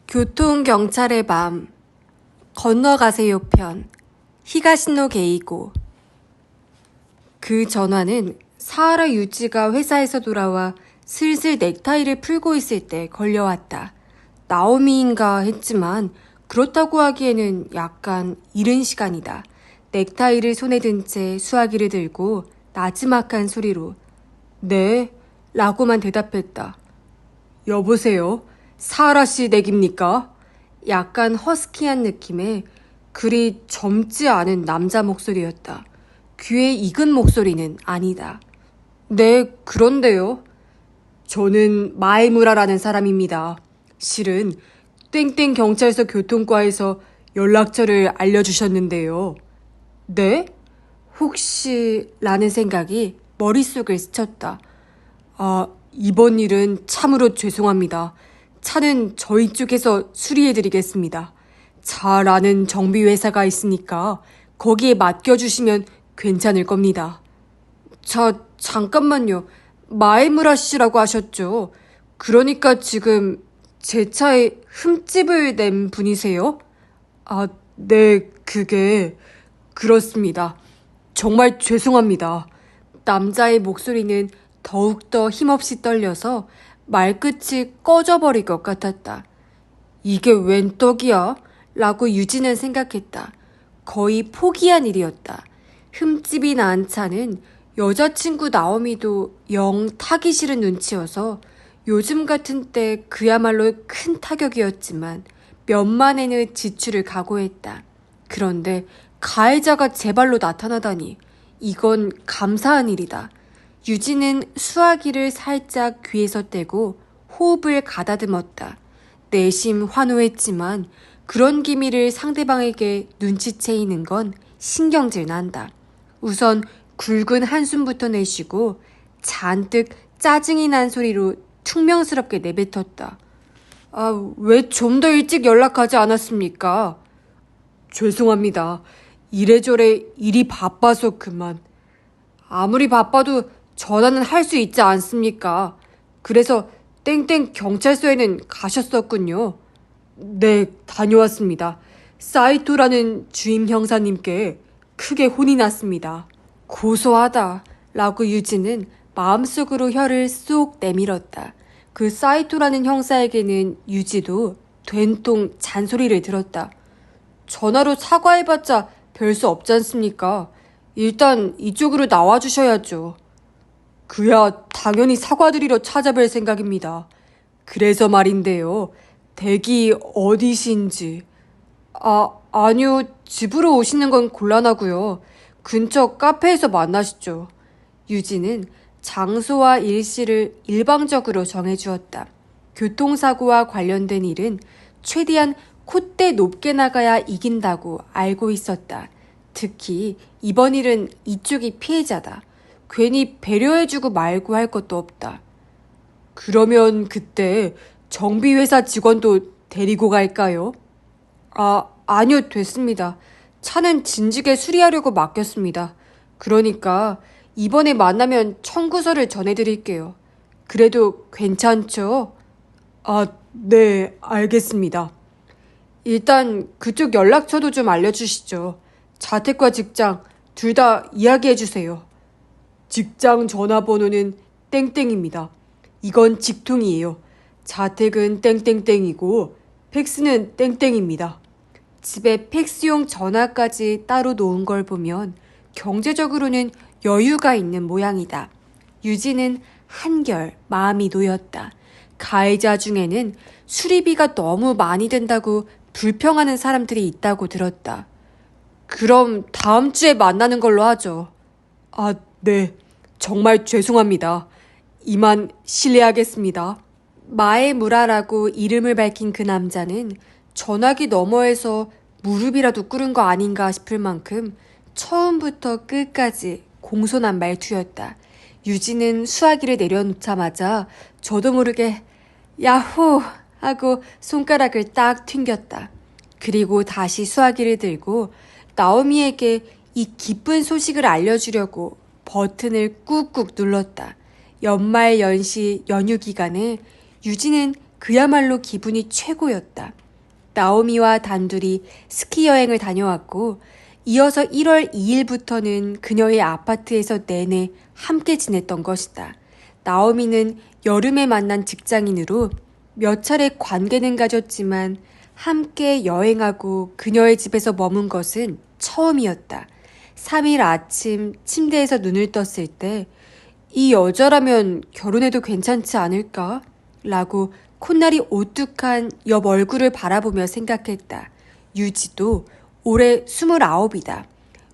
교통경찰의 밤, 건너가세요 편, 히가시노 게이고. 그 전화는 사하라 유지가 회사에서 돌아와 슬슬 넥타이를 풀고 있을 때 걸려왔다. 나오미인가 했지만 그렇다고 하기에는 약간 이른 시간이다. 넥타이를 손에 든 채 수화기를 들고 나지막한 소리로 네? 라고만 대답했다. 여보세요? 사하라 씨 댁입니까? 약간 허스키한 느낌의 그리 젊지 않은 남자 목소리였다. 귀에 익은 목소리는 아니다. 네, 그런데요. 저는 마에무라라는 사람입니다. 실은 땡땡 경찰서 교통과에서 연락처를 알려주셨는데요. 네? 혹시 라는 생각이 머릿속을 스쳤다. 이번 일은 참으로 죄송합니다. 차는 저희 쪽에서 수리해드리겠습니다. 잘 아는 정비회사가 있으니까 거기에 맡겨주시면 괜찮을 겁니다. 잠깐만요. 마에무라 씨라고 하셨죠? 그러니까 지금 제 차에 흠집을 낸 분이세요? 네, 그렇습니다. 정말 죄송합니다. 남자의 목소리는 더욱더 힘없이 떨려서 말끝이 꺼져버릴 것 같았다. 이게 웬 떡이야? 라고 유진은 생각했다. 거의 포기한 일이었다. 흠집이 난 차는 여자친구 나오미도 영 타기 싫은 눈치여서 요즘 같은 때 그야말로 큰 타격이었지만 몇만엔의 지출을 각오했다. 그런데 가해자가 제 발로 나타나다니 이건 감사한 일이다. 유진은 수화기를 살짝 귀에서 떼고 호흡을 가다듬었다. 내심 환호했지만 그런 기미를 상대방에게 눈치채이는 건 신경질 난다. 우선 굵은 한숨부터 내쉬고 잔뜩 짜증이 난 소리로 퉁명스럽게 내뱉었다. 왜 좀 더 일찍 연락하지 않았습니까? 죄송합니다. 이래저래 일이 바빠서 그만. 아무리 바빠도 전화는 할 수 있지 않습니까? 그래서 땡땡 경찰서에는 가셨었군요. 네, 다녀왔습니다. 사이토라는 주임 형사님께 크게 혼이 났습니다. 고소하다 라고 유진은 마음속으로 혀를 쏙 내밀었다. 그 사이토라는 형사에게는 유지도 된통 잔소리를 들었다. 전화로 사과해봤자 별 수 없지 않습니까? 일단 이쪽으로 나와주셔야죠. 그야 당연히 사과드리러 찾아뵐 생각입니다. 그래서 말인데요. 댁이 어디신지. 아니요. 집으로 오시는 건 곤란하고요. 근처 카페에서 만나시죠. 유진은 장소와 일시를 일방적으로 정해주었다. 교통사고와 관련된 일은 최대한 콧대 높게 나가야 이긴다고 알고 있었다. 특히 이번 일은 이쪽이 피해자다. 괜히 배려해주고 말고 할 것도 없다. 그러면 그때 정비회사 직원도 데리고 갈까요? 아니요, 됐습니다. 차는 진즉에 수리하려고 맡겼습니다. 그러니까 이번에 만나면 청구서를 전해드릴게요. 그래도 괜찮죠? 네, 알겠습니다. 일단 그쪽 연락처도 좀 알려주시죠. 자택과 직장 둘 다 이야기해주세요. 직장 전화번호는 땡땡입니다. 이건 직통이에요. 자택은 땡땡땡이고 팩스는 땡땡입니다. 집에 팩스용 전화까지 따로 놓은 걸 보면 경제적으로는 여유가 있는 모양이다. 유진은 한결 마음이 놓였다. 가해자 중에는 수리비가 너무 많이 든다고 불평하는 사람들이 있다고 들었다. 그럼 다음 주에 만나는 걸로 하죠. 네. 정말 죄송합니다. 이만 실례하겠습니다. 마에무라라고 이름을 밝힌 그 남자는 전화기 너머에서 무릎이라도 꿇은 거 아닌가 싶을 만큼 처음부터 끝까지 공손한 말투였다. 유진은 수화기를 내려놓자마자 저도 모르게 야호! 하고 손가락을 딱 튕겼다. 그리고 다시 수화기를 들고 나오미에게 이 기쁜 소식을 알려주려고 버튼을 꾹꾹 눌렀다. 연말 연시 연휴 기간에 유진은 그야말로 기분이 최고였다. 나오미와 단둘이 스키 여행을 다녀왔고 이어서 1월 2일부터는 그녀의 아파트에서 내내 함께 지냈던 것이다. 나오미는 여름에 만난 직장인으로 몇 차례 관계는 가졌지만 함께 여행하고 그녀의 집에서 머문 것은 처음이었다. 3일 아침 침대에서 눈을 떴을 때 이 여자라면 결혼해도 괜찮지 않을까? 라고 콧날이 오뚝한 옆 얼굴을 바라보며 생각했다. 유지도 올해 29이다.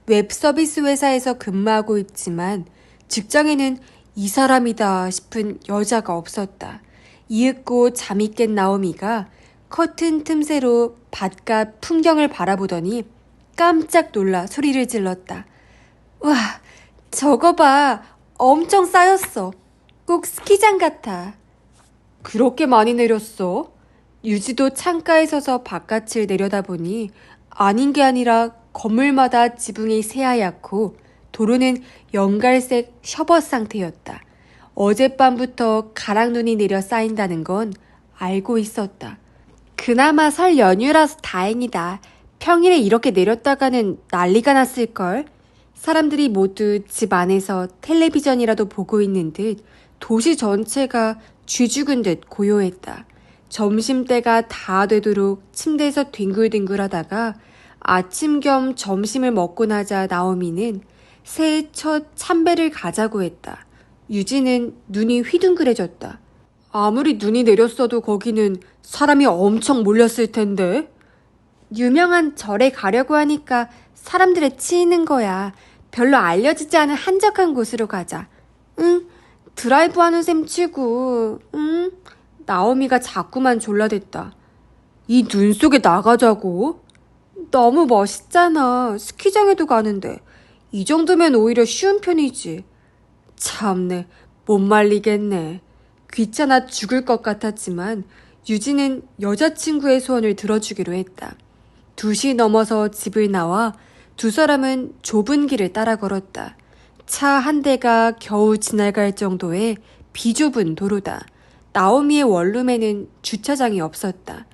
웹 서비스 회사에서 근무하고 있지만 직장에는 이 사람이다 싶은 여자가 없었다. 이윽고 잠이 깬 나오미가 커튼 틈새로 바깥 풍경을 바라보더니 깜짝 놀라 소리를 질렀다. 와, 저거 봐. 엄청 쌓였어. 꼭 스키장 같아. 그렇게 많이 내렸어? 유지도 창가에 서서 바깥을 내려다보니 아닌 게 아니라 건물마다 지붕이 새하얗고 도로는 연갈색 셔벗 상태였다. 어젯밤부터 가랑눈이 내려 쌓인다는 건 알고 있었다. 그나마 설 연휴라서 다행이다. 평일에 이렇게 내렸다가는 난리가 났을걸. 사람들이 모두 집 안에서 텔레비전이라도 보고 있는 듯 도시 전체가 쥐죽은 듯 고요했다. 점심때가 다 되도록 침대에서 뒹굴뒹굴하다가 아침 겸 점심을 먹고 나자 나오미는 새해 첫 참배를 가자고 했다. 유지는 눈이 휘둥그레졌다. 아무리 눈이 내렸어도 거기는 사람이 엄청 몰렸을 텐데. 유명한 절에 가려고 하니까 사람들에 치이는 거야. 별로 알려지지 않은 한적한 곳으로 가자. 응, 드라이브 하는 셈 치고, 응? 나오미가 자꾸만 졸라댔다. 이 눈 속에 나가자고? 너무 멋있잖아. 스키장에도 가는데. 이 정도면 오히려 쉬운 편이지. 참네, 못 말리겠네. 귀찮아 죽을 것 같았지만 유지는 여자친구의 소원을 들어주기로 했다. 2시 넘어서 집을 나와 두 사람은 좁은 길을 따라 걸었다. 차 한 대가 겨우 지나갈 정도의 비좁은 도로다. 나오미의 원룸에는 주차장이 없었다.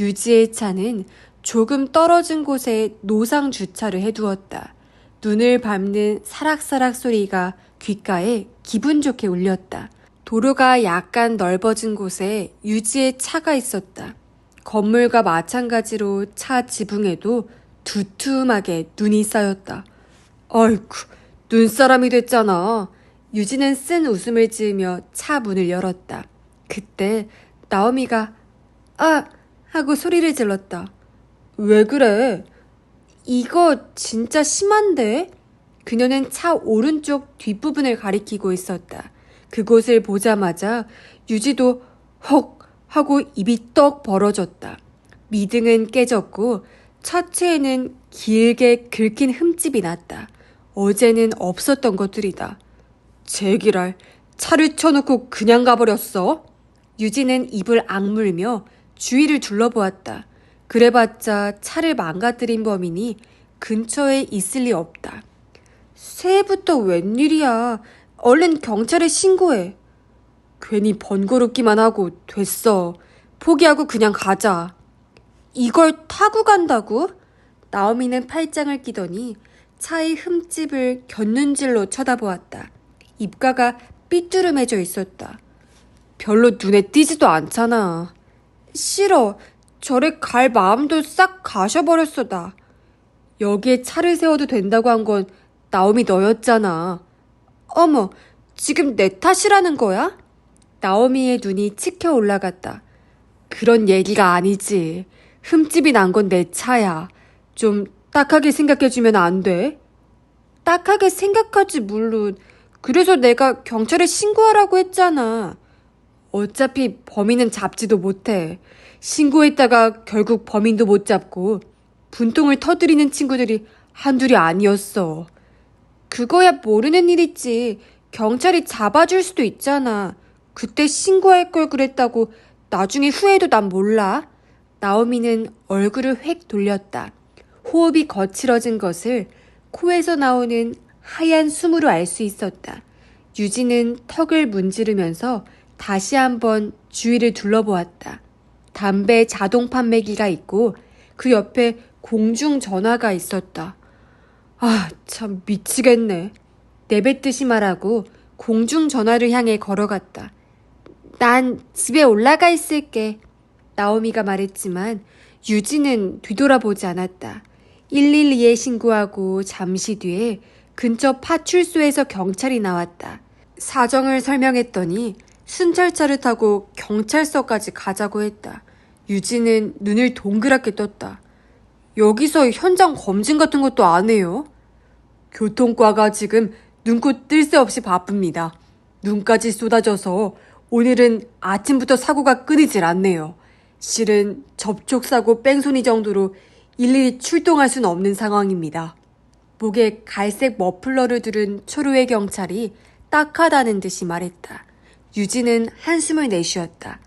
유지의 차는 조금 떨어진 곳에 노상 주차를 해두었다. 눈을 밟는 사락사락 소리가 귓가에 기분 좋게 울렸다. 도로가 약간 넓어진 곳에 유지의 차가 있었다. 건물과 마찬가지로 차 지붕에도 두툼하게 눈이 쌓였다. 아이쿠, 눈사람이 됐잖아. 유지는 쓴 웃음을 지으며 차 문을 열었다. 그때 나오미가 아! 하고 소리를 질렀다. 왜 그래? 이거 진짜 심한데? 그녀는 차 오른쪽 뒷부분을 가리키고 있었다. 그곳을 보자마자 유지도 헉 하고 입이 떡 벌어졌다. 미등은 깨졌고 차체에는 길게 긁힌 흠집이 났다. 어제는 없었던 것들이다. 제기랄, 차를 쳐놓고 그냥 가버렸어? 유지는 입을 악물며 주위를 둘러보았다. 그래봤자 차를 망가뜨린 범인이 근처에 있을 리 없다. 새해부터 웬일이야. 얼른 경찰에 신고해. 괜히 번거롭기만 하고 됐어. 포기하고 그냥 가자. 이걸 타고 간다고? 나오미는 팔짱을 끼더니 차의 흠집을 곁눈질로 쳐다보았다. 입가가 삐뚤음해져 있었다. 별로 눈에 띄지도 않잖아. 싫어. 절에 갈 마음도 싹 가셔버렸어 나. 여기에 차를 세워도 된다고 한 건 나오미 너였잖아. 어머, 지금 내 탓이라는 거야? 나오미의 눈이 치켜 올라갔다. 그런 얘기가 아니지. 흠집이 난 건 내 차야. 좀 딱하게 생각해주면 안 돼? 딱하게 생각하지 물론. 그래서 내가 경찰에 신고하라고 했잖아. 어차피 범인은 잡지도 못해. 신고했다가 결국 범인도 못 잡고 분통을 터뜨리는 친구들이 한둘이 아니었어. 그거야 모르는 일이지. 경찰이 잡아줄 수도 있잖아. 그때 신고할 걸 그랬다고 나중에 후회도 난 몰라. 나오미는 얼굴을 획 돌렸다. 호흡이 거칠어진 것을 코에서 나오는 하얀 숨으로 알 수 있었다. 유지는 턱을 문지르면서 다시 한번 주위를 둘러보았다. 담배 자동 판매기가 있고 그 옆에 공중전화가 있었다. 아, 참 미치겠네. 내뱉듯이 말하고 공중전화를 향해 걸어갔다. 난 집에 올라가 있을게. 나오미가 말했지만 유진은 뒤돌아보지 않았다. 112에 신고하고 잠시 뒤에 근처 파출소에서 경찰이 나왔다. 사정을 설명했더니 순찰차를 타고 경찰서까지 가자고 했다. 유진은 눈을 동그랗게 떴다. 여기서 현장 검진 같은 것도 안 해요? 교통과가 지금 눈코 뜰 새 없이 바쁩니다. 눈까지 쏟아져서 오늘은 아침부터 사고가 끊이질 않네요. 실은 접촉사고 뺑소니 정도로 일일이 출동할 수는 없는 상황입니다. 목에 갈색 머플러를 두른 초로의 경찰이 딱하다는 듯이 말했다. 유진은 한숨을 내쉬었다.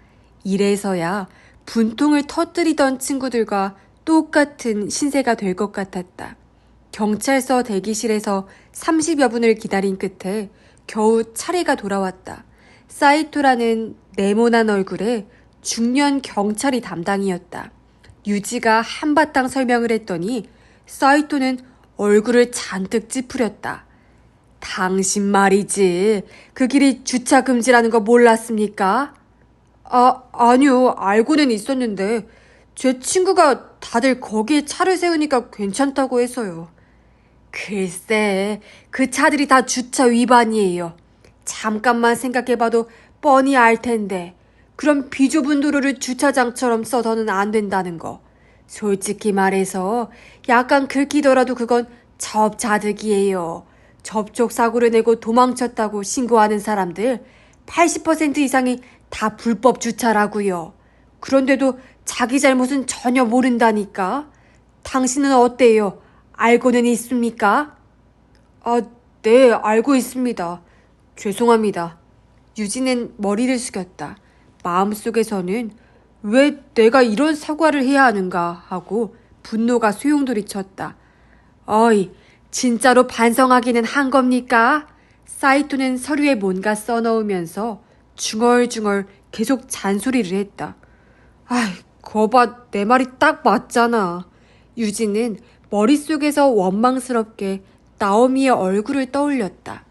이래서야 분통을 터뜨리던 친구들과 똑같은 신세가 될 것 같았다. 경찰서 대기실에서 30여 분을 기다린 끝에 겨우 차례가 돌아왔다. 사이토라는 네모난 얼굴에 중년 경찰이 담당이었다. 유지가 한바탕 설명을 했더니 사이토는 얼굴을 잔뜩 찌푸렸다. 당신 말이지. 그 길이 주차 금지라는 거 몰랐습니까? 아니요. 알고는 있었는데 제 친구가 다들 거기에 차를 세우니까 괜찮다고 해서요. 글쎄, 그 차들이 다 주차 위반이에요. 잠깐만 생각해봐도 뻔히 알 텐데 그럼 비좁은 도로를 주차장처럼 써서는 안 된다는 거. 솔직히 말해서 약간 긁히더라도 그건 접자득이에요. 접촉사고를 내고 도망쳤다고 신고하는 사람들 80% 이상이 다 불법 주차라고요. 그런데도 자기 잘못은 전혀 모른다니까. 당신은 어때요? 알고는 있습니까? 네, 알고 있습니다. 죄송합니다. 유진은 머리를 숙였다. 마음속에서는 왜 내가 이런 사과를 해야 하는가 하고 분노가 소용돌이쳤다. 어이, 진짜로 반성하기는 한 겁니까? 사이토는 서류에 뭔가 써넣으면서 중얼중얼 계속 잔소리를 했다. 아이, 거봐, 내 말이 딱 맞잖아. 유진은 머릿속에서 원망스럽게 나오미의 얼굴을 떠올렸다.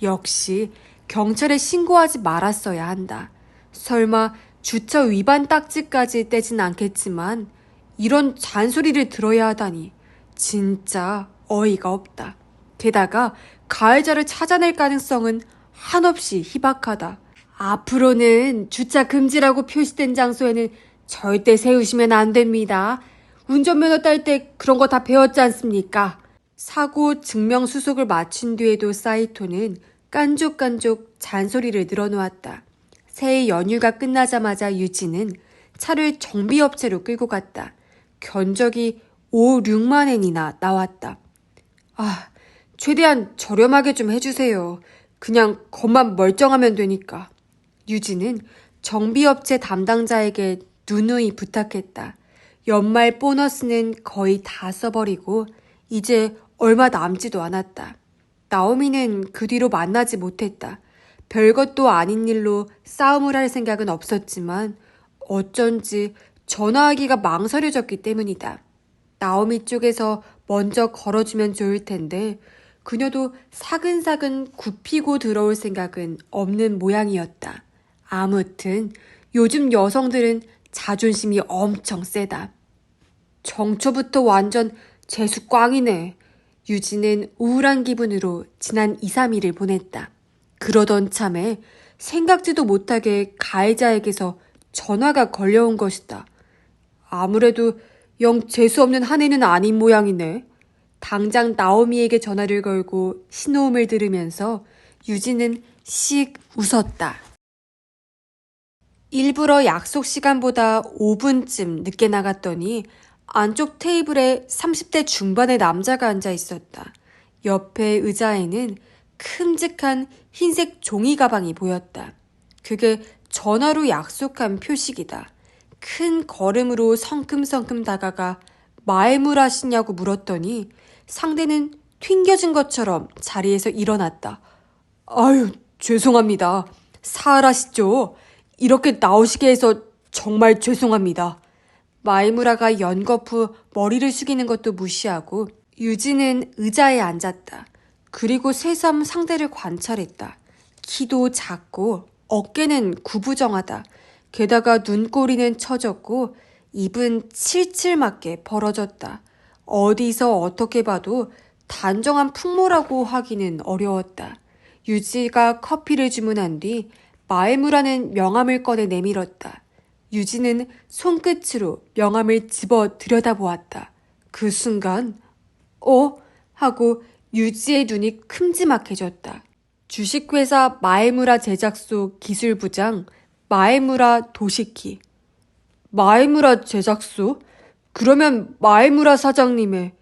역시 경찰에 신고하지 말았어야 한다. 설마 주차 위반 딱지까지 떼진 않겠지만 이런 잔소리를 들어야 하다니 진짜 어이가 없다. 게다가 가해자를 찾아낼 가능성은 한없이 희박하다. 앞으로는 주차 금지라고 표시된 장소에는 절대 세우시면 안 됩니다. 운전면허 딸 때 그런 거 다 배웠지 않습니까? 사고 증명 수속을 마친 뒤에도 사이토는 깐족깐족 잔소리를 늘어놓았다. 새해 연휴가 끝나자마자 유진은 차를 정비업체로 끌고 갔다. 견적이 5, 6만 엔이나 나왔다. 최대한 저렴하게 좀 해주세요. 그냥 겉만 멀쩡하면 되니까. 유진은 정비업체 담당자에게 누누이 부탁했다. 연말 보너스는 거의 다 써버리고 이제 얼마 남지도 않았다. 나오미는 그 뒤로 만나지 못했다. 별것도 아닌 일로 싸움을 할 생각은 없었지만 어쩐지 전화하기가 망설여졌기 때문이다. 나오미 쪽에서 먼저 걸어주면 좋을 텐데 그녀도 사근사근 굽히고 들어올 생각은 없는 모양이었다. 아무튼 요즘 여성들은 자존심이 엄청 세다. 정초부터 완전 재수 꽝이네. 유진은 우울한 기분으로 지난 2, 3일을 보냈다. 그러던 참에 생각지도 못하게 가해자에게서 전화가 걸려온 것이다. 아무래도 영 재수없는 한 해는 아닌 모양이네. 당장 나오미에게 전화를 걸고 신호음을 들으면서 유진은 씩 웃었다. 일부러 약속 시간보다 5분쯤 늦게 나갔더니 안쪽 테이블에 30대 중반의 남자가 앉아 있었다. 옆에 의자에는 큼직한 흰색 종이 가방이 보였다. 그게 전화로 약속한 표식이다. 큰 걸음으로 성큼성큼 다가가 말물 하시냐고 물었더니 상대는 튕겨진 것처럼 자리에서 일어났다. 아유, 죄송합니다. 사흘 하시죠? 이렇게 나오시게 해서 정말 죄송합니다. 마에무라가 연거푸 머리를 숙이는 것도 무시하고 유지는 의자에 앉았다. 그리고 새삼 상대를 관찰했다. 키도 작고 어깨는 구부정하다. 게다가 눈꼬리는 처졌고 입은 칠칠맞게 벌어졌다. 어디서 어떻게 봐도 단정한 풍모라고 하기는 어려웠다. 유지가 커피를 주문한 뒤 마에무라는 명함을 꺼내 내밀었다. 유지는 손끝으로 명함을 집어 들여다보았다. 그 순간 하고 유지의 눈이 큼지막해졌다. 주식회사 마에무라 제작소 기술부장 마에무라 도시키. 마에무라 제작소? 그러면 마에무라 사장님의...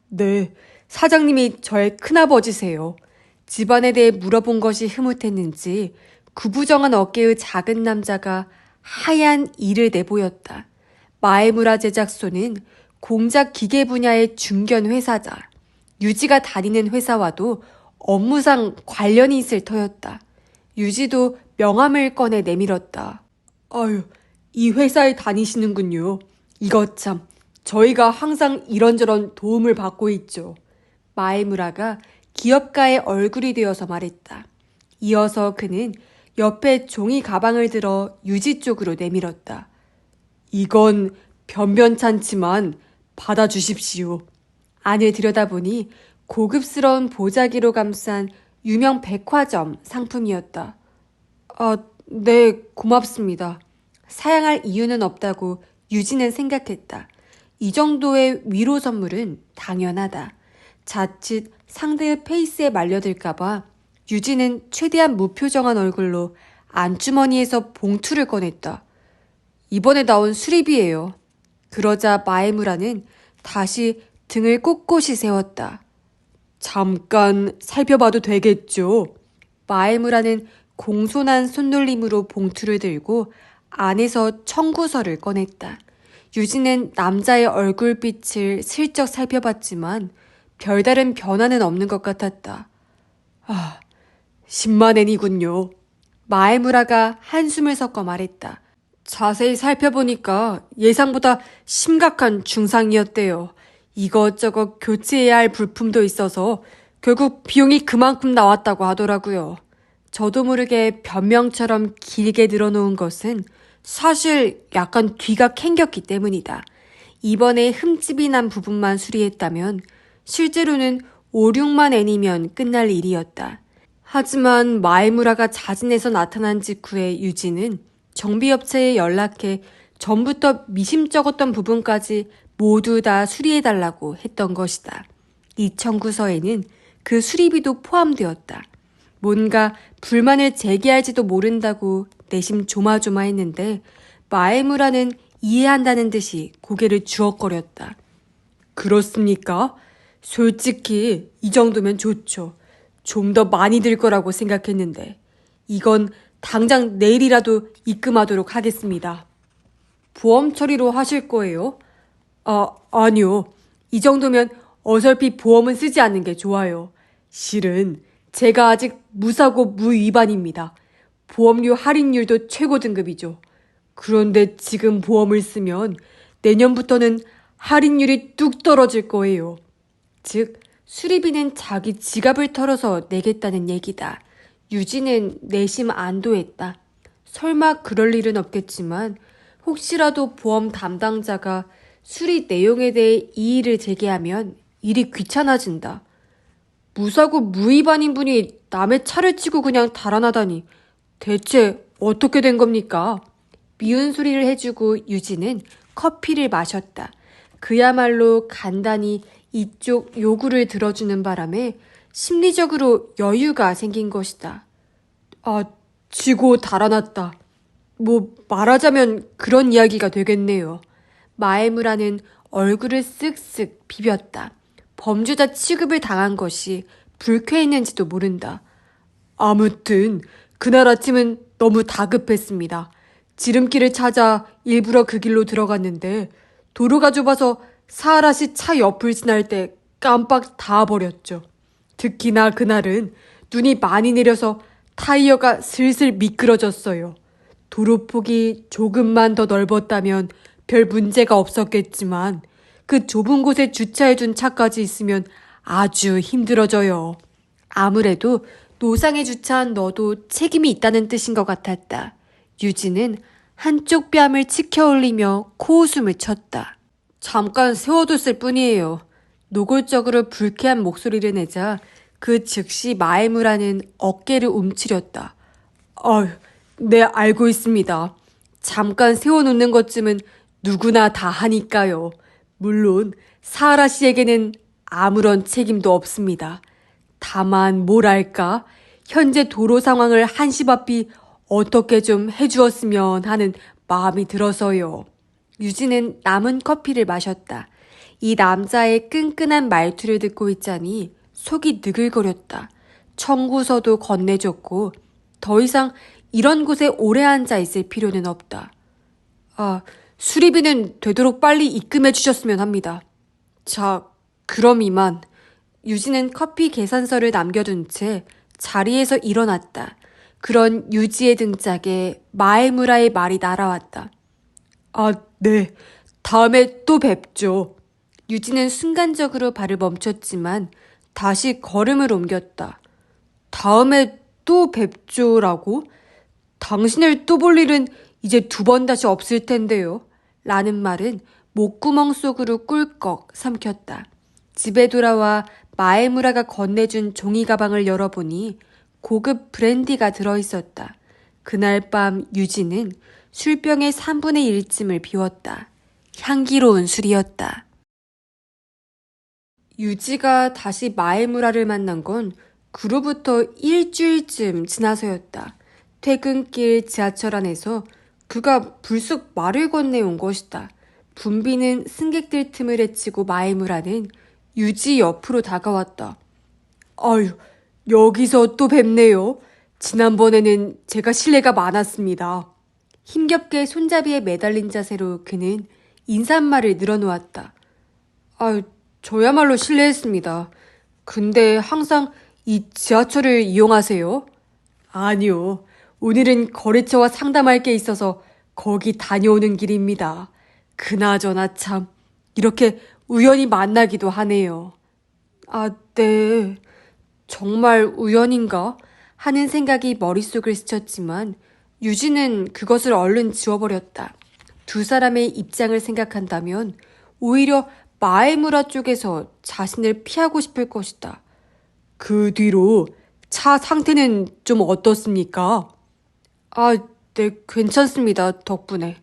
네. 사장님이 저의 큰아버지세요. 집안에 대해 물어본 것이 흐뭇했는지 구부정한 어깨의 작은 남자가 하얀 이를 내보였다. 마에무라 제작소는 공작 기계 분야의 중견 회사자. 유지가 다니는 회사와도 업무상 관련이 있을 터였다. 유지도 명함을 꺼내 내밀었다. 아유, 이 회사에 다니시는군요. 이것 참, 저희가 항상 이런저런 도움을 받고 있죠. 마에무라가 기업가의 얼굴이 되어서 말했다. 이어서 그는 옆에 종이 가방을 들어 유지 쪽으로 내밀었다. 이건 변변찮지만 받아주십시오. 안을 들여다보니 고급스러운 보자기로 감싼 유명 백화점 상품이었다. 네, 고맙습니다. 사양할 이유는 없다고 유지는 생각했다. 이 정도의 위로 선물은 당연하다. 자칫 상대의 페이스에 말려들까봐 유지는 최대한 무표정한 얼굴로 안주머니에서 봉투를 꺼냈다. 이번에 나온 수리비예요. 그러자 마에무라는 다시 등을 꼿꼿이 세웠다. 잠깐 살펴봐도 되겠죠? 마에무라는 공손한 손놀림으로 봉투를 들고 안에서 청구서를 꺼냈다. 유진은 남자의 얼굴빛을 슬쩍 살펴봤지만 별다른 변화는 없는 것 같았다. 10만 엔이군요. 마에무라가 한숨을 섞어 말했다. 자세히 살펴보니까 예상보다 심각한 중상이었대요. 이것저것 교체해야 할 부품도 있어서 결국 비용이 그만큼 나왔다고 하더라고요. 저도 모르게 변명처럼 길게 늘어놓은 것은 사실 약간 뒤가 캥겼기 때문이다. 이번에 흠집이 난 부분만 수리했다면 실제로는 5, 6만 엔이면 끝날 일이었다. 하지만 마에무라가 자진해서 나타난 직후에 유지는 정비업체에 연락해 전부터 미심쩍었던 부분까지 모두 다 수리해달라고 했던 것이다. 이 청구서에는 그 수리비도 포함되었다. 뭔가 불만을 제기할지도 모른다고 내심 조마조마했는데 마에무라는 이해한다는 듯이 고개를 주걱거렸다. 그렇습니까? 솔직히 이 정도면 좋죠. 좀 더 많이 들 거라고 생각했는데 이건 당장 내일이라도 입금하도록 하겠습니다. 보험 처리로 하실 거예요? 아니요. 이 정도면 어설피 보험은 쓰지 않는 게 좋아요. 실은 제가 아직 무사고 무위반입니다. 보험료 할인율도 최고 등급이죠. 그런데 지금 보험을 쓰면 내년부터는 할인율이 뚝 떨어질 거예요. 즉, 수리비는 자기 지갑을 털어서 내겠다는 얘기다. 유지는 내심 안도했다. 설마 그럴 일은 없겠지만 혹시라도 보험 담당자가 수리 내용에 대해 이의를 제기하면 일이 귀찮아진다. 무사고 무위반인 분이 남의 차를 치고 그냥 달아나다니 대체 어떻게 된 겁니까? 미운 소리를 해주고 유지는 커피를 마셨다. 그야말로 간단히 이쪽 요구를 들어주는 바람에 심리적으로 여유가 생긴 것이다. 지고 달아났다. 말하자면 그런 이야기가 되겠네요. 마에무라는 얼굴을 쓱쓱 비볐다. 범죄자 취급을 당한 것이 불쾌했는지도 모른다. 아무튼 그날 아침은 너무 다급했습니다. 지름길을 찾아 일부러 그 길로 들어갔는데 도로가 좁아서 사하라시 차 옆을 지날 때 깜빡 닿아버렸죠. 특히나 그날은 눈이 많이 내려서 타이어가 슬슬 미끄러졌어요. 도로폭이 조금만 더 넓었다면 별 문제가 없었겠지만 그 좁은 곳에 주차해준 차까지 있으면 아주 힘들어져요. 아무래도 노상에 주차한 너도 책임이 있다는 뜻인 것 같았다. 유진은 한쪽 뺨을 치켜 올리며 코웃음을 쳤다. 잠깐 세워뒀을 뿐이에요. 노골적으로 불쾌한 목소리를 내자 그 즉시 마에무라는 어깨를 움츠렸다. 네, 알고 있습니다. 잠깐 세워놓는 것쯤은 누구나 다 하니까요. 물론 사하라 씨에게는 아무런 책임도 없습니다. 다만 뭐랄까, 현재 도로 상황을 한시바삐 어떻게 좀 해주었으면 하는 마음이 들어서요. 유진은 남은 커피를 마셨다. 이 남자의 끈끈한 말투를 듣고 있자니 속이 느글거렸다. 청구서도 건네줬고 더 이상 이런 곳에 오래 앉아 있을 필요는 없다. 수리비는 되도록 빨리 입금해 주셨으면 합니다. 자, 그럼 이만. 유지는 커피 계산서를 남겨둔 채 자리에서 일어났다. 그런 유지의 등짝에 마에무라의 말이 날아왔다. 네. 다음에 또 뵙죠. 유지는 순간적으로 발을 멈췄지만 다시 걸음을 옮겼다. 다음에 또 뵙죠라고? 당신을 또 볼 일은 이제 2번 다시 없을 텐데요. 라는 말은 목구멍 속으로 꿀꺽 삼켰다. 집에 돌아와 마에무라가 건네준 종이 가방을 열어보니 고급 브랜디가 들어있었다. 그날 밤 유지는 술병의 3분의 1쯤을 비웠다. 향기로운 술이었다. 유지가 다시 마에무라를 만난 건 그로부터 일주일쯤 지나서였다. 퇴근길 지하철 안에서 그가 불쑥 말을 건네온 것이다. 분비는 승객들 틈을 헤치고 마에무라는 유지 옆으로 다가왔다. 여기서 또 뵙네요. 지난번에는 제가 실례가 많았습니다. 힘겹게 손잡이에 매달린 자세로 그는 인사말을 늘어놓았다. 저야말로 실례했습니다. 근데 항상 이 지하철을 이용하세요? 아니요. 오늘은 거래처와 상담할 게 있어서 거기 다녀오는 길입니다. 그나저나 참 이렇게 우연히 만나기도 하네요. 네. 정말 우연인가? 하는 생각이 머릿속을 스쳤지만 유진은 그것을 얼른 지워버렸다. 두 사람의 입장을 생각한다면 오히려 마에무라 쪽에서 자신을 피하고 싶을 것이다. 그 뒤로 차 상태는 좀 어떻습니까? 네, 괜찮습니다. 덕분에.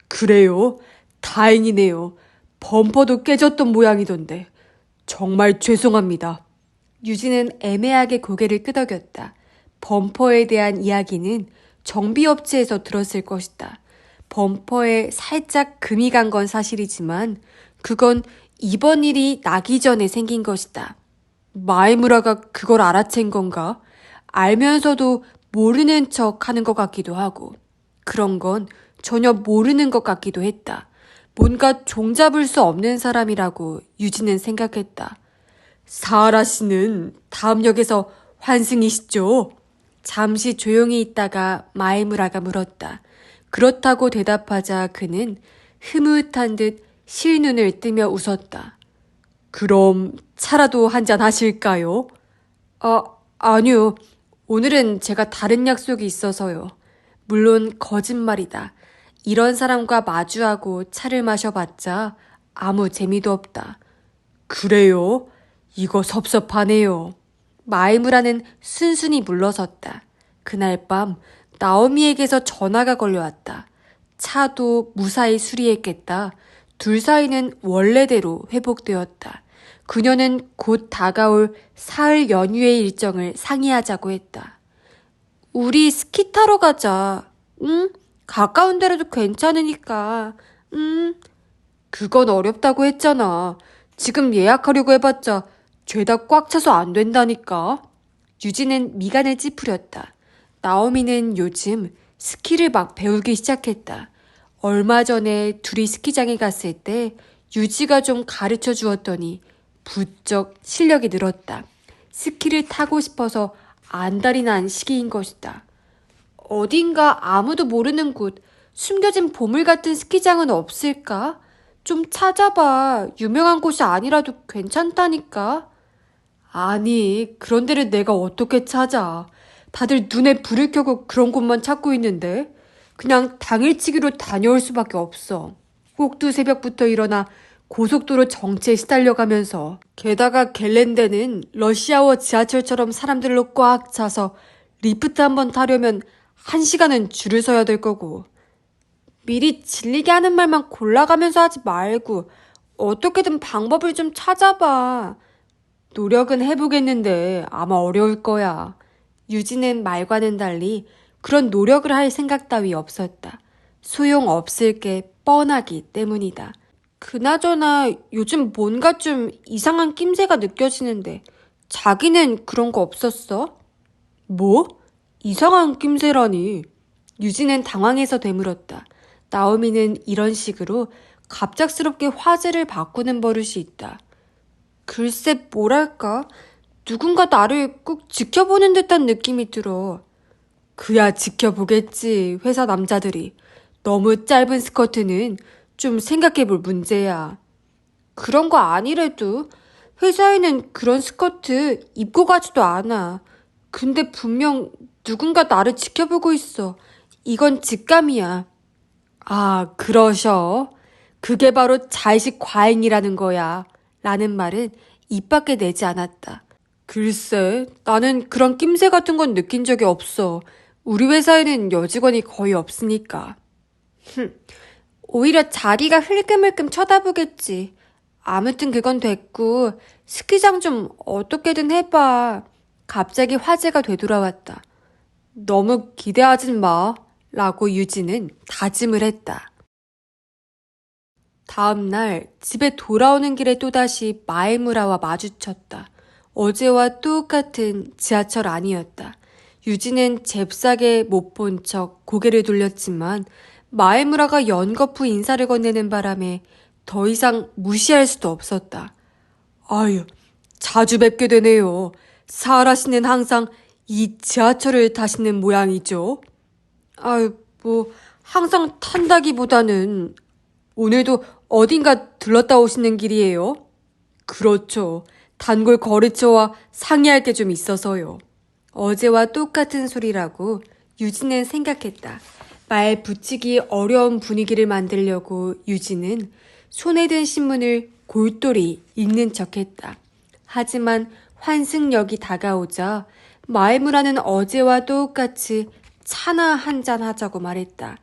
그래요? 다행이네요. 범퍼도 깨졌던 모양이던데. 정말 죄송합니다. 유진은 애매하게 고개를 끄덕였다. 범퍼에 대한 이야기는 정비업체에서 들었을 것이다. 범퍼에 살짝 금이 간 건 사실이지만 그건 이번 일이 나기 전에 생긴 것이다. 마에무라가 그걸 알아챈 건가? 알면서도 모르는 척 하는 것 같기도 하고 그런 건 전혀 모르는 것 같기도 했다. 뭔가 종잡을 수 없는 사람이라고 유진은 생각했다. 사하라 씨는 다음 역에서 환승이시죠? 잠시 조용히 있다가 마에무라가 물었다. 그렇다고 대답하자 그는 흐뭇한 듯 실눈을 뜨며 웃었다. 그럼 차라도 한잔 하실까요? 아니요. 오늘은 제가 다른 약속이 있어서요. 물론 거짓말이다. 이런 사람과 마주하고 차를 마셔봤자 아무 재미도 없다. 그래요? 이거 섭섭하네요. 마에무라는 순순히 물러섰다. 그날 밤 나오미에게서 전화가 걸려왔다. 차도 무사히 수리했겠다. 둘 사이는 원래대로 회복되었다. 그녀는 곧 다가올 사흘 연휴의 일정을 상의하자고 했다. 우리 스키 타러 가자. 응? 가까운 데라도 괜찮으니까. 그건 어렵다고 했잖아. 지금 예약하려고 해봤자 죄다 꽉 차서 안 된다니까. 유진은 미간을 찌푸렸다. 나오미는 요즘 스키를 막 배우기 시작했다. 얼마 전에 둘이 스키장에 갔을 때 유지가 좀 가르쳐 주었더니 부쩍 실력이 늘었다. 스키를 타고 싶어서 안달이 난 시기인 것이다. 어딘가 아무도 모르는 곳, 숨겨진 보물 같은 스키장은 없을까? 좀 찾아봐. 유명한 곳이 아니라도 괜찮다니까. 아니, 그런 데를 내가 어떻게 찾아. 다들 눈에 불을 켜고 그런 곳만 찾고 있는데. 그냥 당일치기로 다녀올 수밖에 없어. 꼭두 새벽부터 일어나 고속도로 정체에 시달려가면서. 게다가 갤렌데는 러시아워 지하철처럼 사람들로 꽉 차서 리프트 한번 타려면 1시간은 줄을 서야 될 거고. 미리 질리게 하는 말만 골라가면서 하지 말고 어떻게든 방법을 좀 찾아봐. 노력은 해보겠는데 아마 어려울 거야. 유진은 말과는 달리 그런 노력을 할 생각 따위 없었다. 소용없을 게 뻔하기 때문이다. 그나저나 요즘 뭔가 좀 이상한 낌새가 느껴지는데 자기는 그런 거 없었어? 뭐? 이상한 낌새라니. 유진은 당황해서 되물었다. 나오미는 이런 식으로 갑작스럽게 화제를 바꾸는 버릇이 있다. 글쎄 뭐랄까 누군가 나를 꼭 지켜보는 듯한 느낌이 들어. 그야 지켜보겠지 회사 남자들이. 너무 짧은 스커트는 좀 생각해볼 문제야. 그런 거 아니래도 회사에는 그런 스커트 입고 가지도 않아. 근데 분명 누군가 나를 지켜보고 있어. 이건 직감이야. 아, 그러셔. 그게 바로 자의식 과잉이라는 거야. 라는 말은 입 밖에 내지 않았다. 글쎄, 나는 그런 낌새 같은 건 느낀 적이 없어. 우리 회사에는 여직원이 거의 없으니까. 오히려 자기가 흘끔흘끔 쳐다보겠지. 아무튼 그건 됐고 스키장 좀 어떻게든 해봐. 갑자기 화제가 되돌아왔다. 너무 기대하진 마. 라고 유진은 다짐을 했다. 다음 날 집에 돌아오는 길에 또다시 마에무라와 마주쳤다. 어제와 똑같은 지하철 안이었다. 유진은 잽싸게 못 본 척 고개를 돌렸지만 마에무라가 연거푸 인사를 건네는 바람에 더 이상 무시할 수도 없었다. 아유, 자주 뵙게 되네요. 사하라 씨는 항상 이 지하철을 타시는 모양이죠. 아유, 뭐 항상 탄다기보다는 오늘도 어딘가 들렀다 오시는 길이에요? 그렇죠. 단골 거래처와 상의할 게 좀 있어서요. 어제와 똑같은 소리라고 유진은 생각했다. 말 붙이기 어려운 분위기를 만들려고 유진은 손에 든 신문을 골똘히 읽는 척했다. 하지만 환승역이 다가오자 마에무라는 어제와 똑같이 차나 한잔 하자고 말했다.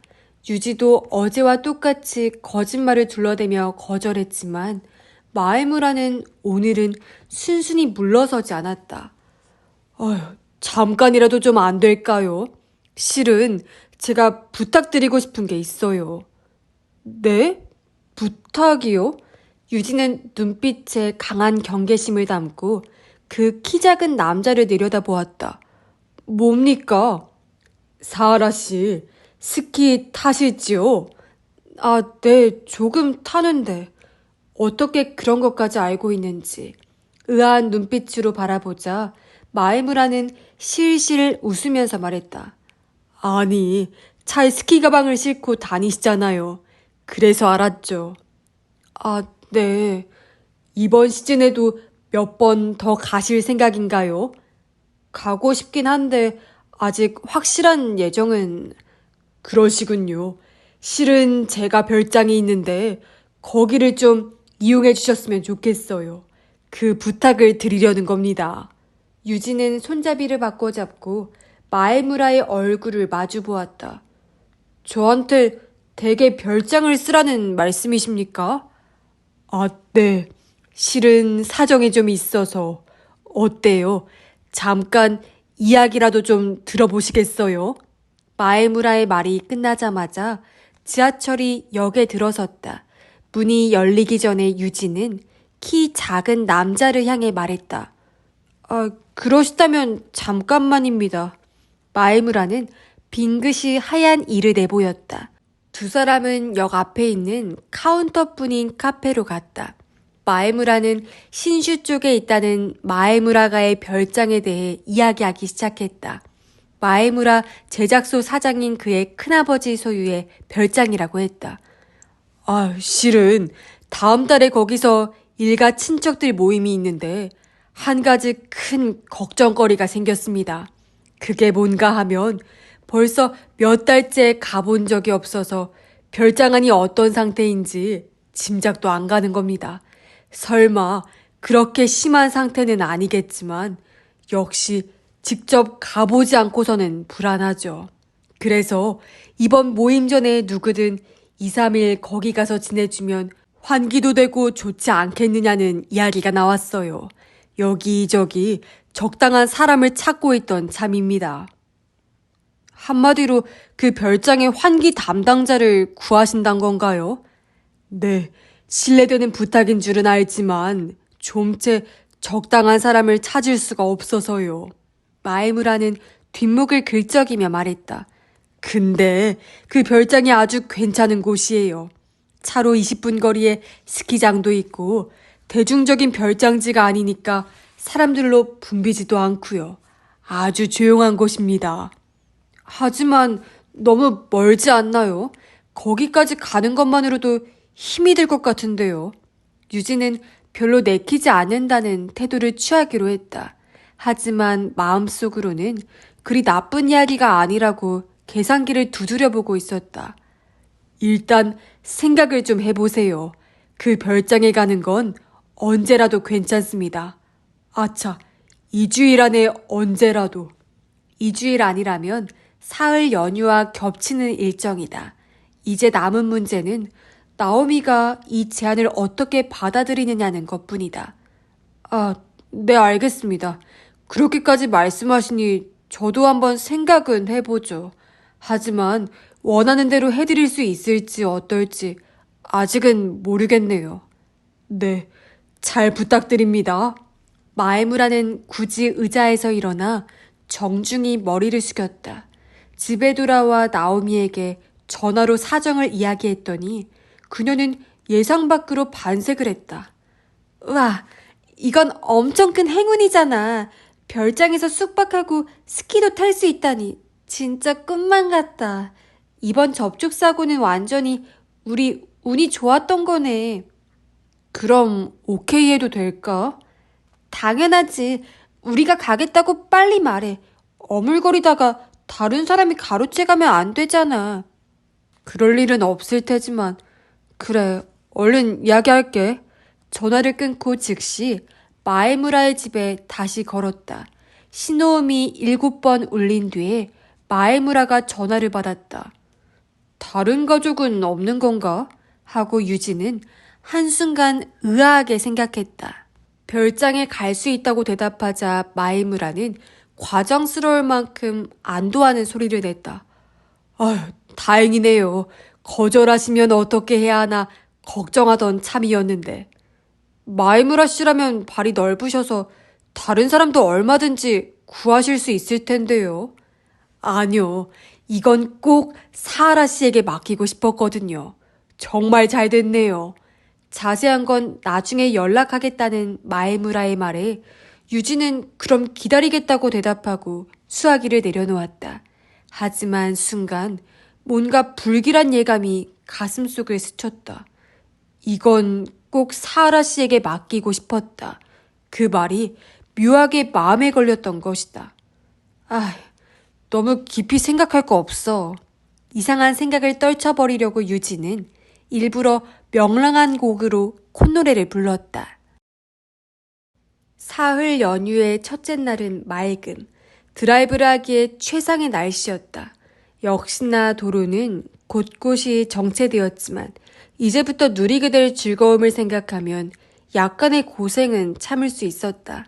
유지도 어제와 똑같이 거짓말을 둘러대며 거절했지만 마에무라는 오늘은 순순히 물러서지 않았다. 어휴, 잠깐이라도 좀 안 될까요? 실은 제가 부탁드리고 싶은 게 있어요. 네? 부탁이요? 유진은 눈빛에 강한 경계심을 담고 그 키 작은 남자를 내려다보았다. 뭡니까? 사하라 씨, 스키 타실지요? 아, 네, 조금 타는데. 어떻게 그런 것까지 알고 있는지. 의아한 눈빛으로 바라보자 마에무라는 실실 웃으면서 말했다. 아니, 차에 스키 가방을 싣고 다니시잖아요. 그래서 알았죠. 아, 네. 이번 시즌에도 몇 번 더 가실 생각인가요? 가고 싶긴 한데 아직 확실한 예정은... 그러시군요. 실은 제가 별장이 있는데 거기를 좀 이용해 주셨으면 좋겠어요. 그 부탁을 드리려는 겁니다. 유진은 손잡이를 바꿔잡고 마에무라의 얼굴을 마주 보았다. 저한테 댁에 별장을 쓰라는 말씀이십니까? 아, 네. 실은 사정이 좀 있어서. 어때요? 잠깐 이야기라도 좀 들어보시겠어요? 마에무라의 말이 끝나자마자 지하철이 역에 들어섰다. 문이 열리기 전에 유진은 키 작은 남자를 향해 말했다. 아, 그러시다면 잠깐만입니다. 마에무라는 빙긋이 하얀 이를 내보였다. 두 사람은 역 앞에 있는 카운터뿐인 카페로 갔다. 마에무라는 신슈 쪽에 있다는 마에무라가의 별장에 대해 이야기하기 시작했다. 마에무라 제작소 사장인 그의 큰아버지 소유의 별장이라고 했다. 실은 다음 달에 거기서 일가 친척들 모임이 있는데 한 가지 큰 걱정거리가 생겼습니다. 그게 뭔가 하면 벌써 몇 달째 가본 적이 없어서 별장 안이 어떤 상태인지 짐작도 안 가는 겁니다. 설마 그렇게 심한 상태는 아니겠지만 역시 직접 가보지 않고서는 불안하죠. 그래서 이번 모임 전에 누구든 2, 3일 거기 가서 지내주면 환기도 되고 좋지 않겠느냐는 이야기가 나왔어요. 여기저기 적당한 사람을 찾고 있던 참입니다. 한마디로 그 별장의 환기 담당자를 구하신단 건가요? 네, 신뢰되는 부탁인 줄은 알지만 좀채 적당한 사람을 찾을 수가 없어서요. 마에무라는 뒷목을 긁적이며 말했다. 근데 그 별장이 아주 괜찮은 곳이에요. 차로 20분 거리에 스키장도 있고 대중적인 별장지가 아니니까 사람들로 붐비지도 않고요. 아주 조용한 곳입니다. 하지만 너무 멀지 않나요? 거기까지 가는 것만으로도 힘이 들 것 같은데요. 유진은 별로 내키지 않는다는 태도를 취하기로 했다. 하지만 마음속으로는 그리 나쁜 이야기가 아니라고 계산기를 두드려보고 있었다. 일단 생각을 좀 해보세요. 그 별장에 가는 건 언제라도 괜찮습니다. 아차, 2주일 안에 언제라도. 2주일 아니라면 사흘 연휴와 겹치는 일정이다. 이제 남은 문제는 나오미가 이 제안을 어떻게 받아들이느냐는 것뿐이다. 네, 알겠습니다. 그렇게까지 말씀하시니 저도 한번 생각은 해보죠. 하지만 원하는 대로 해드릴 수 있을지 어떨지 아직은 모르겠네요. 네, 잘 부탁드립니다. 마에무라는 굳이 의자에서 일어나 정중히 머리를 숙였다. 집에 돌아와 나오미에게 전화로 사정을 이야기했더니 그녀는 예상 밖으로 반색을 했다. 우와, 이건 엄청 큰 행운이잖아. 별장에서 숙박하고 스키도 탈 수 있다니 진짜 꿈만 같다. 이번 접촉 사고는 완전히 우리 운이 좋았던 거네. 그럼 오케이 해도 될까? 당연하지. 우리가 가겠다고 빨리 말해. 어물거리다가 다른 사람이 가로채가면 안 되잖아. 그럴 일은 없을 테지만. 그래, 얼른 이야기할게. 전화를 끊고 즉시 마에무라의 집에 다시 걸었다. 신호음이 7번 울린 뒤에 마에무라가 전화를 받았다. 다른 가족은 없는 건가? 하고 유진은 한순간 의아하게 생각했다. 별장에 갈 수 있다고 대답하자 마에무라는 과장스러울 만큼 안도하는 소리를 냈다. 아휴, 다행이네요. 거절하시면 어떻게 해야 하나 걱정하던 참이었는데. 마에무라 씨라면 발이 넓으셔서 다른 사람도 얼마든지 구하실 수 있을 텐데요. 아니요. 이건 꼭 사하라 씨에게 맡기고 싶었거든요. 정말 잘 됐네요. 자세한 건 나중에 연락하겠다는 마에무라의 말에 유진은 그럼 기다리겠다고 대답하고 수화기를 내려놓았다. 하지만 순간 뭔가 불길한 예감이 가슴속을 스쳤다. 이건 꼭 사하라 씨에게 맡기고 싶었다. 그 말이 묘하게 마음에 걸렸던 것이다. 너무 깊이 생각할 거 없어. 이상한 생각을 떨쳐버리려고 유진은 일부러 명랑한 곡으로 콧노래를 불렀다. 사흘 연휴의 첫째 날은 맑음, 드라이브를 하기에 최상의 날씨였다. 역시나 도로는 곳곳이 정체되었지만 이제부터 누리게 될 즐거움을 생각하면 약간의 고생은 참을 수 있었다.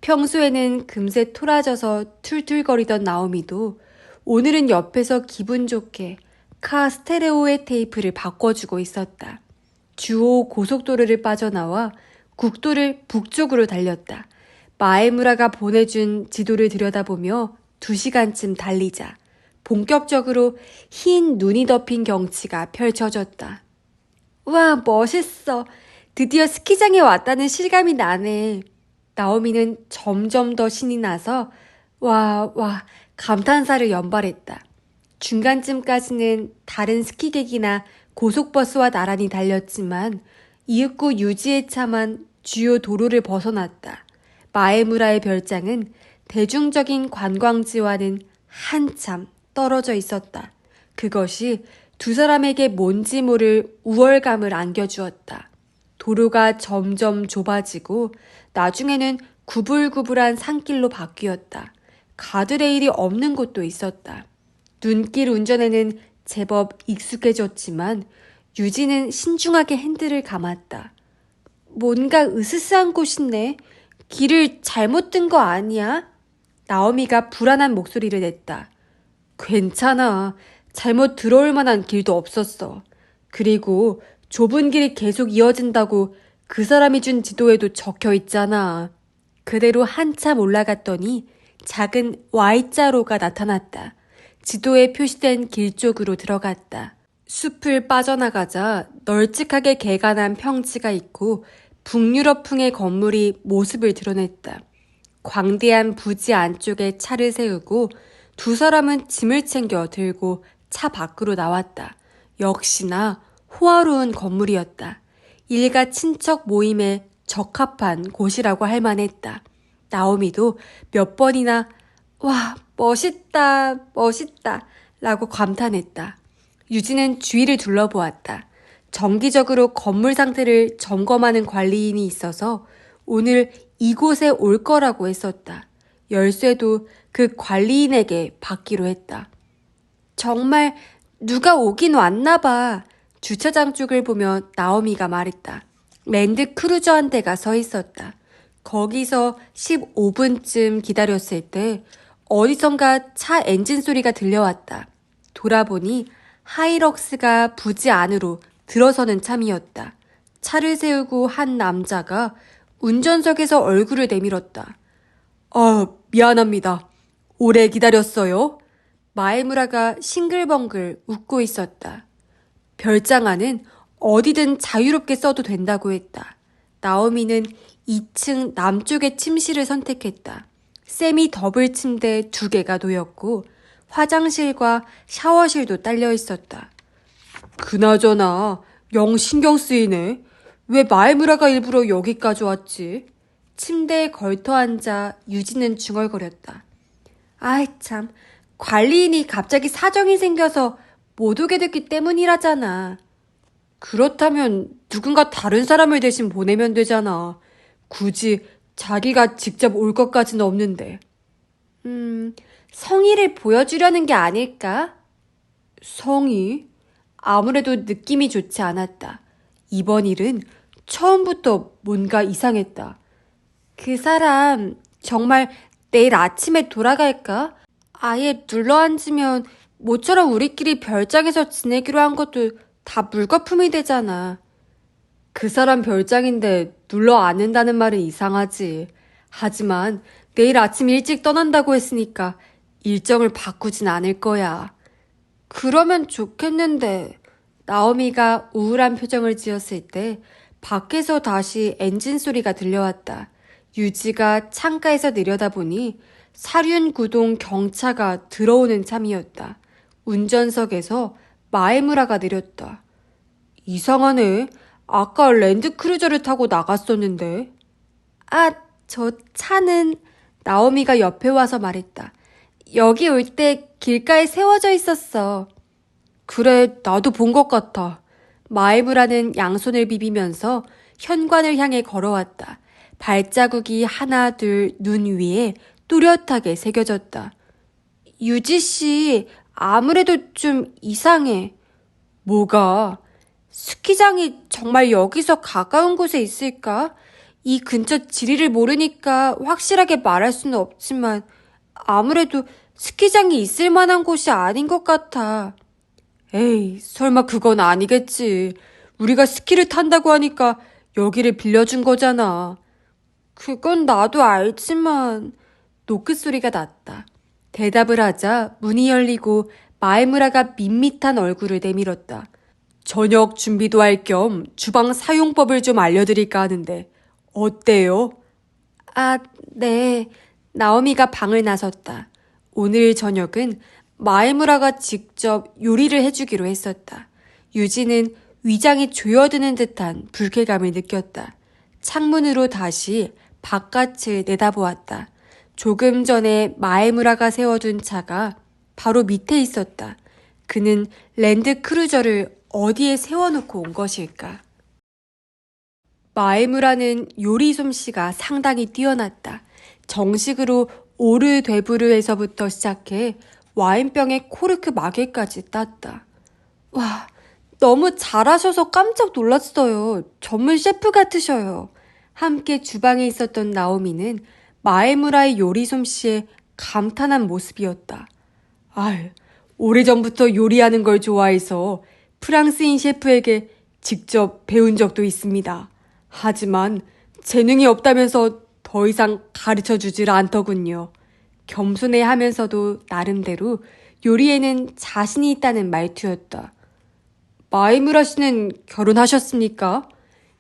평소에는 금세 토라져서 툴툴거리던 나오미도 오늘은 옆에서 기분 좋게 카 스테레오의 테이프를 바꿔주고 있었다. 주호 고속도로를 빠져나와 국도를 북쪽으로 달렸다. 마에무라가 보내준 지도를 들여다보며 2시간쯤 달리자 본격적으로 흰 눈이 덮인 경치가 펼쳐졌다. 우와, 멋있어. 드디어 스키장에 왔다는 실감이 나네. 나오미는 점점 더 신이 나서 와, 감탄사를 연발했다. 중간쯤까지는 다른 스키객이나 고속버스와 나란히 달렸지만 이윽고 유지에 참한 주요 도로를 벗어났다. 마에무라의 별장은 대중적인 관광지와는 한참 떨어져 있었다. 그것이 두 사람에게 뭔지 모를 우월감을 안겨주었다. 도로가 점점 좁아지고 나중에는 구불구불한 산길로 바뀌었다. 가드레일이 없는 곳도 있었다. 눈길 운전에는 제법 익숙해졌지만 유지는 신중하게 핸들을 감았다. 뭔가 으스스한 곳이네. 길을 잘못 든 거 아니야? 나오미가 불안한 목소리를 냈다. 괜찮아. 잘못 들어올 만한 길도 없었어. 그리고 좁은 길이 계속 이어진다고 그 사람이 준 지도에도 적혀 있잖아. 그대로 한참 올라갔더니 작은 Y자로가 나타났다. 지도에 표시된 길 쪽으로 들어갔다. 숲을 빠져나가자 널찍하게 개간한 평지가 있고 북유럽풍의 건물이 모습을 드러냈다. 광대한 부지 안쪽에 차를 세우고 두 사람은 짐을 챙겨 들고 차 밖으로 나왔다. 역시나 호화로운 건물이었다. 일가 친척 모임에 적합한 곳이라고 할 만했다. 나오미도 몇 번이나 와, 멋있다, 멋있다 라고 감탄했다. 유진은 주위를 둘러보았다. 정기적으로 건물 상태를 점검하는 관리인이 있어서 오늘 이곳에 올 거라고 했었다. 열쇠도 그 관리인에게 받기로 했다. 정말 누가 오긴 왔나 봐. 주차장 쪽을 보며 나오미가 말했다. 랜드 크루저 한 대가 서 있었다. 거기서 15분쯤 기다렸을 때 어디선가 차 엔진 소리가 들려왔다. 돌아보니 하이럭스가 부지 안으로 들어서는 참이었다. 차를 세우고 한 남자가 운전석에서 얼굴을 내밀었다. 미안합니다. 오래 기다렸어요. 마에무라가 싱글벙글 웃고 있었다. 별장 안은 어디든 자유롭게 써도 된다고 했다. 나오미는 2층 남쪽의 침실을 선택했다. 세미 더블 침대 2개가 놓였고 화장실과 샤워실도 딸려 있었다. 그나저나 영 신경 쓰이네. 왜 마에무라가 일부러 여기까지 왔지? 침대에 걸터 앉아 유지는 중얼거렸다. 아이 참, 관리인이 갑자기 사정이 생겨서 못 오게 됐기 때문이라잖아. 그렇다면 누군가 다른 사람을 대신 보내면 되잖아. 굳이 자기가 직접 올 것까지는 없는데. 성의를 보여주려는 게 아닐까? 성의? 아무래도 느낌이 좋지 않았다. 이번 일은 처음부터 뭔가 이상했다. 그 사람 정말 내일 아침에 돌아갈까? 아예 눌러앉으면 모처럼 우리끼리 별장에서 지내기로 한 것도 다 물거품이 되잖아. 그 사람 별장인데 눌러앉는다는 말은 이상하지. 하지만 내일 아침 일찍 떠난다고 했으니까 일정을 바꾸진 않을 거야. 그러면 좋겠는데. 나오미가 우울한 표정을 지었을 때 밖에서 다시 엔진 소리가 들려왔다. 유지가 창가에서 내려다보니 사륜구동 경차가 들어오는 참이었다. 운전석에서 마에무라가 내렸다. 이상하네. 아까 랜드크루저를 타고 나갔었는데. 저 차는... 나오미가 옆에 와서 말했다. 여기 올 때 길가에 세워져 있었어. 그래, 나도 본 것 같아. 마에무라는 양손을 비비면서 현관을 향해 걸어왔다. 발자국이 하나 둘 눈 위에 또렷하게 새겨졌다. 유지씨, 아무래도 좀 이상해. 뭐가? 스키장이 정말 여기서 가까운 곳에 있을까? 이 근처 지리를 모르니까 확실하게 말할 수는 없지만 아무래도 스키장이 있을 만한 곳이 아닌 것 같아. 에이, 설마 그건 아니겠지. 우리가 스키를 탄다고 하니까 여기를 빌려준 거잖아. 그건 나도 알지만... 노크소리가 났다. 대답을 하자 문이 열리고 마에무라가 밋밋한 얼굴을 내밀었다. 저녁 준비도 할 겸 주방 사용법을 좀 알려드릴까 하는데 어때요? 네. 나오미가 방을 나섰다. 오늘 저녁은 마에무라가 직접 요리를 해주기로 했었다. 유지는 위장이 조여드는 듯한 불쾌감을 느꼈다. 창문으로 다시 바깥을 내다보았다. 조금 전에 마에무라가 세워둔 차가 바로 밑에 있었다. 그는 랜드 크루저를 어디에 세워놓고 온 것일까? 마에무라는 요리 솜씨가 상당히 뛰어났다. 정식으로 오르되부르에서부터 시작해 와인병에 코르크 마개까지 땄다. 와, 너무 잘하셔서 깜짝 놀랐어요. 전문 셰프 같으셔요. 함께 주방에 있었던 나오미는 마에무라의 요리 솜씨에 감탄한 모습이었다. 아유, 오래전부터 요리하는 걸 좋아해서 프랑스인 셰프에게 직접 배운 적도 있습니다. 하지만 재능이 없다면서 더 이상 가르쳐 주질 않더군요. 겸손해 하면서도 나름대로 요리에는 자신이 있다는 말투였다. 마에무라 씨는 결혼하셨습니까?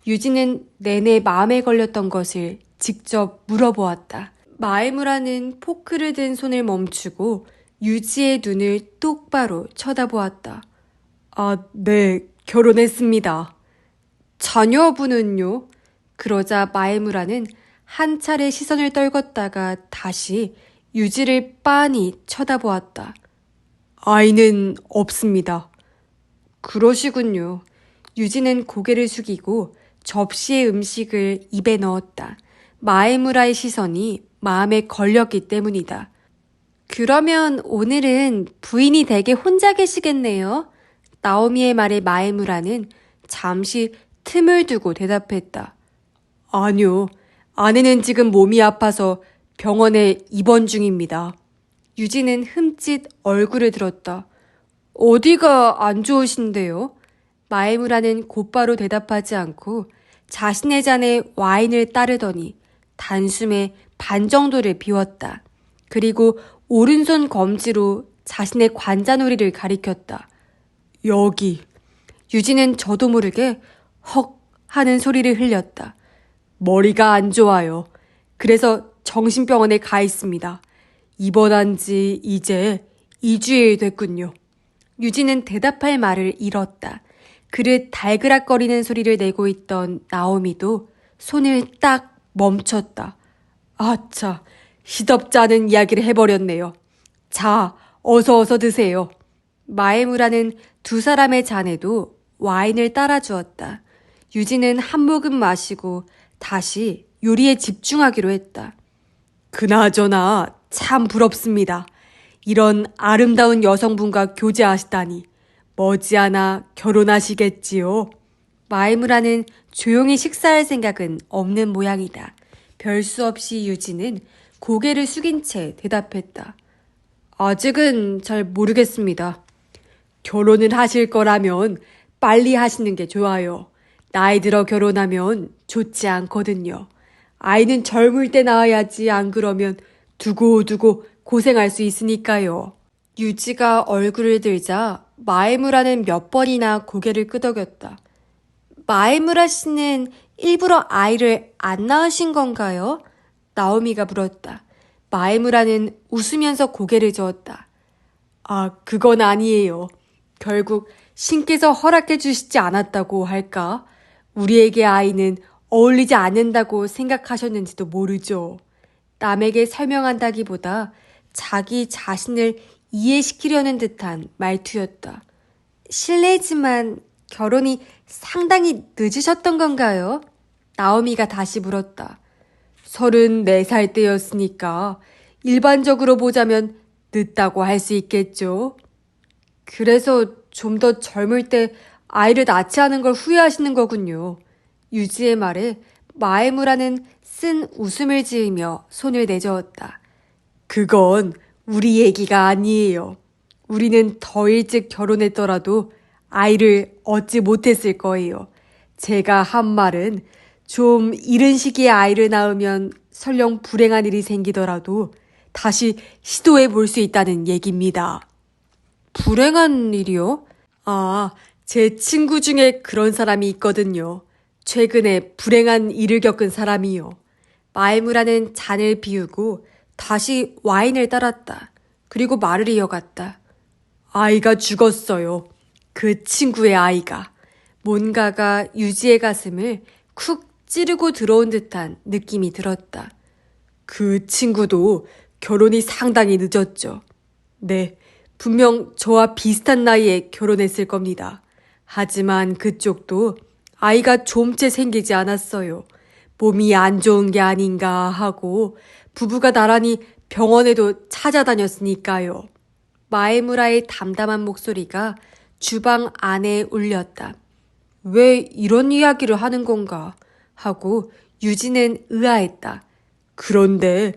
유지는 내내 마음에 걸렸던 것을 직접 물어보았다. 마에무라는 포크를 든 손을 멈추고 유지의 눈을 똑바로 쳐다보았다. 아, 네, 결혼했습니다. 자녀분은요? 그러자 마에무라는 한 차례 시선을 떨궜다가 다시 유지를 빤히 쳐다보았다. 아이는 없습니다. 그러시군요. 유지는 고개를 숙이고 접시의 음식을 입에 넣었다. 마에무라의 시선이 마음에 걸렸기 때문이다. 그러면 오늘은 부인이 댁에 혼자 계시겠네요. 나오미의 말에 마에무라는 잠시 틈을 두고 대답했다. 아니요. 아내는 지금 몸이 아파서 병원에 입원 중입니다. 유지는 흠칫 얼굴을 들었다. 어디가 안 좋으신데요? 마에무라는 곧바로 대답하지 않고 자신의 잔에 와인을 따르더니 단숨에 반 정도를 비웠다. 그리고 오른손 검지로 자신의 관자놀이를 가리켰다. 여기. 유지는 저도 모르게 헉 하는 소리를 흘렸다. 머리가 안 좋아요. 그래서 정신병원에 가 있습니다. 입원한 지 이제 2주일 됐군요. 유지는 대답할 말을 잃었다. 그릇 달그락거리는 소리를 내고 있던 나오미도 손을 딱 멈췄다. 아차, 시덥지 않은 이야기를 해버렸네요. 자, 어서 드세요. 마에무라는 두 사람의 잔에도 와인을 따라주었다. 유지는 한 모금 마시고 다시 요리에 집중하기로 했다. 그나저나 참 부럽습니다. 이런 아름다운 여성분과 교제하시다니 머지않아 결혼하시겠지요. 마에무라는 조용히 식사할 생각은 없는 모양이다. 별 수 없이 유지는 고개를 숙인 채 대답했다. 아직은 잘 모르겠습니다. 결혼을 하실 거라면 빨리 하시는 게 좋아요. 나이 들어 결혼하면 좋지 않거든요. 아이는 젊을 때 낳아야지 안 그러면 두고두고 고생할 수 있으니까요. 유지가 얼굴을 들자 마에무라는 몇 번이나 고개를 끄덕였다. 마에무라 씨는 일부러 아이를 안 낳으신 건가요? 나오미가 물었다. 마에무라는 웃으면서 고개를 저었다. 아, 그건 아니에요. 결국 신께서 허락해 주시지 않았다고 할까? 우리에게 아이는 어울리지 않는다고 생각하셨는지도 모르죠. 남에게 설명한다기보다 자기 자신을 이해시키려는 듯한 말투였다. 실례지만 결혼이 상당히 늦으셨던 건가요? 나오미가 다시 물었다. 34살 때였으니까 일반적으로 보자면 늦다고 할 수 있겠죠. 그래서 좀 더 젊을 때 아이를 낳지 않은 걸 후회하시는 거군요. 유지의 말에 마에무라는 쓴 웃음을 지으며 손을 내저었다. 그건 우리 얘기가 아니에요. 우리는 더 일찍 결혼했더라도 아이를 얻지 못했을 거예요. 제가 한 말은 좀 이른 시기에 아이를 낳으면 설령 불행한 일이 생기더라도 다시 시도해 볼 수 있다는 얘기입니다. 불행한 일이요? 아, 제 친구 중에 그런 사람이 있거든요. 최근에 불행한 일을 겪은 사람이요. 마에무라는 잔을 비우고 다시 와인을 따랐다. 그리고 말을 이어갔다. 아이가 죽었어요. 그 친구의 아이가. 뭔가가 유지의 가슴을 쿡 찌르고 들어온 듯한 느낌이 들었다. 그 친구도 결혼이 상당히 늦었죠. 네, 분명 저와 비슷한 나이에 결혼했을 겁니다. 하지만 그쪽도 아이가 좀째 생기지 않았어요. 몸이 안 좋은 게 아닌가 하고 부부가 나란히 병원에도 찾아다녔으니까요. 마에무라의 담담한 목소리가 주방 안에 울렸다. 왜 이런 이야기를 하는 건가 하고 유진은 의아했다. 그런데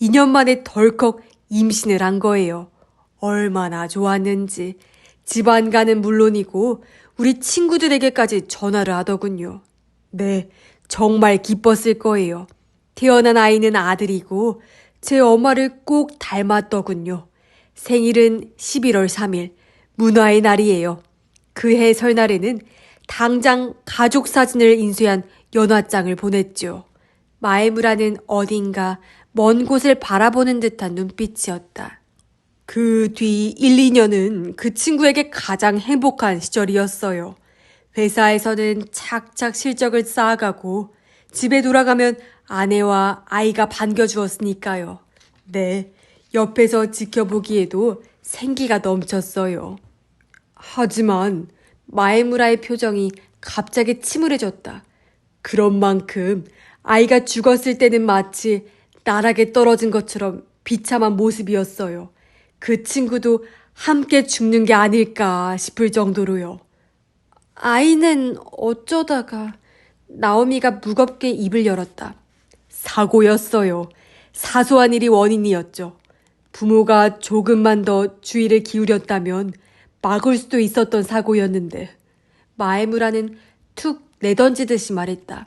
2년 만에 덜컥 임신을 한 거예요. 얼마나 좋았는지. 집안가는 물론이고 우리 친구들에게까지 전화를 하더군요. 네, 정말 기뻤을 거예요. 태어난 아이는 아들이고 제 엄마를 꼭 닮았더군요. 생일은 11월 3일, 문화의 날이에요. 그해 설날에는 당장 가족 사진을 인쇄한 연화장을 보냈죠. 마에무라는 어딘가 먼 곳을 바라보는 듯한 눈빛이었다. 그 뒤 1, 2년은 그 친구에게 가장 행복한 시절이었어요. 회사에서는 착착 실적을 쌓아가고 집에 돌아가면 아내와 아이가 반겨주었으니까요. 네, 옆에서 지켜보기에도 생기가 넘쳤어요. 하지만 마에무라의 표정이 갑자기 침울해졌다. 그런 만큼 아이가 죽었을 때는 마치 나락에 떨어진 것처럼 비참한 모습이었어요. 그 친구도 함께 죽는 게 아닐까 싶을 정도로요. 아이는 어쩌다가... 나오미가 무겁게 입을 열었다. 사고였어요. 사소한 일이 원인이었죠. 부모가 조금만 더 주의를 기울였다면 막을 수도 있었던 사고였는데 마에무라는 툭 내던지듯이 말했다.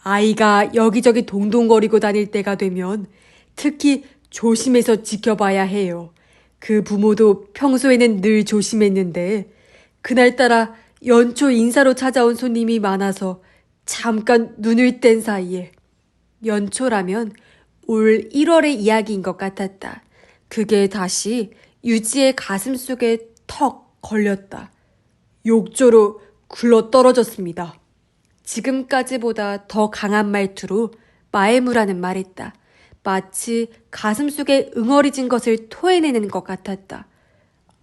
아이가 여기저기 동동거리고 다닐 때가 되면 특히 조심해서 지켜봐야 해요. 그 부모도 평소에는 늘 조심했는데 그날따라 연초 인사로 찾아온 손님이 많아서 잠깐 눈을 뗀 사이에. 연초라면 올 1월의 이야기인 것 같았다. 그게 다시 유지의 가슴 속에 턱 걸렸다. 욕조로 굴러떨어졌습니다. 지금까지보다 더 강한 말투로 마에무라는 말했다. 마치 가슴속에 응어리진 것을 토해내는 것 같았다.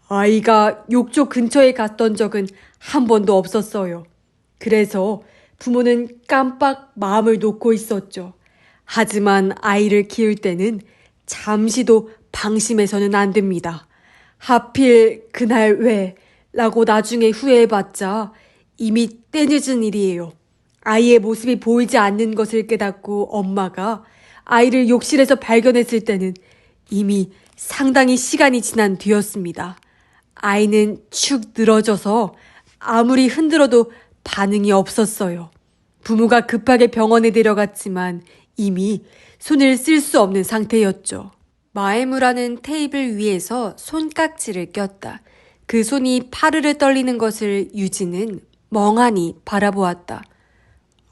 아이가 욕조 근처에 갔던 적은 한 번도 없었어요. 그래서 부모는 깜빡 마음을 놓고 있었죠. 하지만 아이를 키울 때는 잠시도 방심해서는 안 됩니다. 하필 그날 왜? 라고 나중에 후회해봤자 이미 때늦은 일이에요. 아이의 모습이 보이지 않는 것을 깨닫고 엄마가 아이를 욕실에서 발견했을 때는 이미 상당히 시간이 지난 뒤였습니다. 아이는 축 늘어져서 아무리 흔들어도 반응이 없었어요. 부모가 급하게 병원에 데려갔지만 이미 손을 쓸 수 없는 상태였죠. 마에무라는 테이블 위에서 손깍지를 꼈다. 그 손이 파르르 떨리는 것을 유진은 멍하니 바라보았다.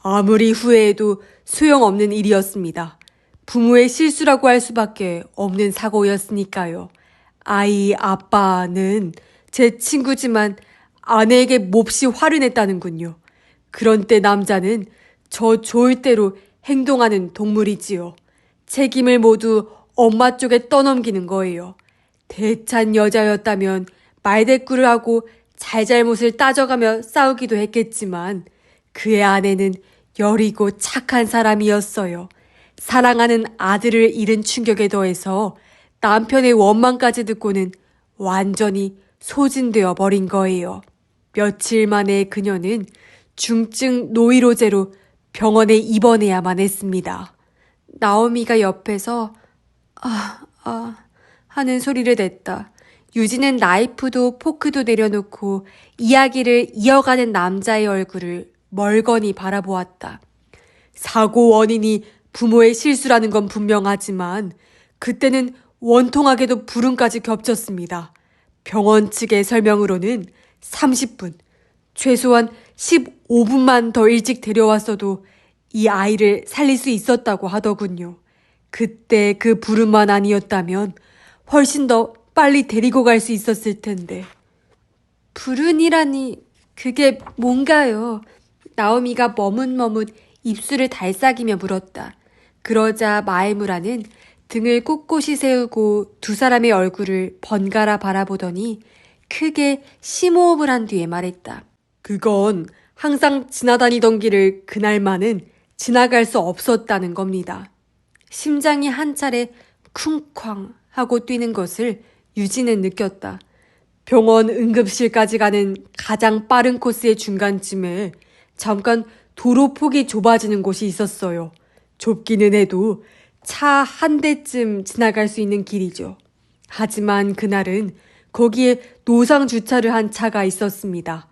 아무리 후회해도 소용없는 일이었습니다. 부모의 실수라고 할 수밖에 없는 사고였으니까요. 아이 아빠는 제 친구지만 아내에게 몹시 화를 냈다는군요. 그런 때 남자는 저 좋을 대로 행동하는 동물이지요. 책임을 모두 엄마 쪽에 떠넘기는 거예요. 대찬 여자였다면 말대꾸를 하고 잘잘못을 따져가며 싸우기도 했겠지만 그의 아내는 여리고 착한 사람이었어요. 사랑하는 아들을 잃은 충격에 더해서 남편의 원망까지 듣고는 완전히 소진되어 버린 거예요. 며칠 만에 그녀는 중증 노이로제로 병원에 입원해야만 했습니다. 나오미가 옆에서 하는 소리를 냈다. 유진은 나이프도 포크도 내려놓고 이야기를 이어가는 남자의 얼굴을 멀거니 바라보았다. 사고 원인이 부모의 실수라는 건 분명하지만 그때는 원통하게도 불운까지 겹쳤습니다. 병원 측의 설명으로는 30분, 최소한 15분만 더 일찍 데려왔어도 이 아이를 살릴 수 있었다고 하더군요. 그때 그 불운만 아니었다면 훨씬 더 빨리 데리고 갈 수 있었을 텐데. 불운이라니 그게 뭔가요? 나오미가 머뭇머뭇 입술을 달싹이며 물었다. 그러자 마에무라는 등을 꼿꼿이 세우고 두 사람의 얼굴을 번갈아 바라보더니 크게 심호흡을 한 뒤에 말했다. 그건 항상 지나다니던 길을 그날만은 지나갈 수 없었다는 겁니다. 심장이 한 차례 쿵쾅 하고 뛰는 것을 유진은 느꼈다. 병원 응급실까지 가는 가장 빠른 코스의 중간쯤에 잠깐 도로 폭이 좁아지는 곳이 있었어요. 좁기는 해도 차 한 대쯤 지나갈 수 있는 길이죠. 하지만 그날은 거기에 노상 주차를 한 차가 있었습니다.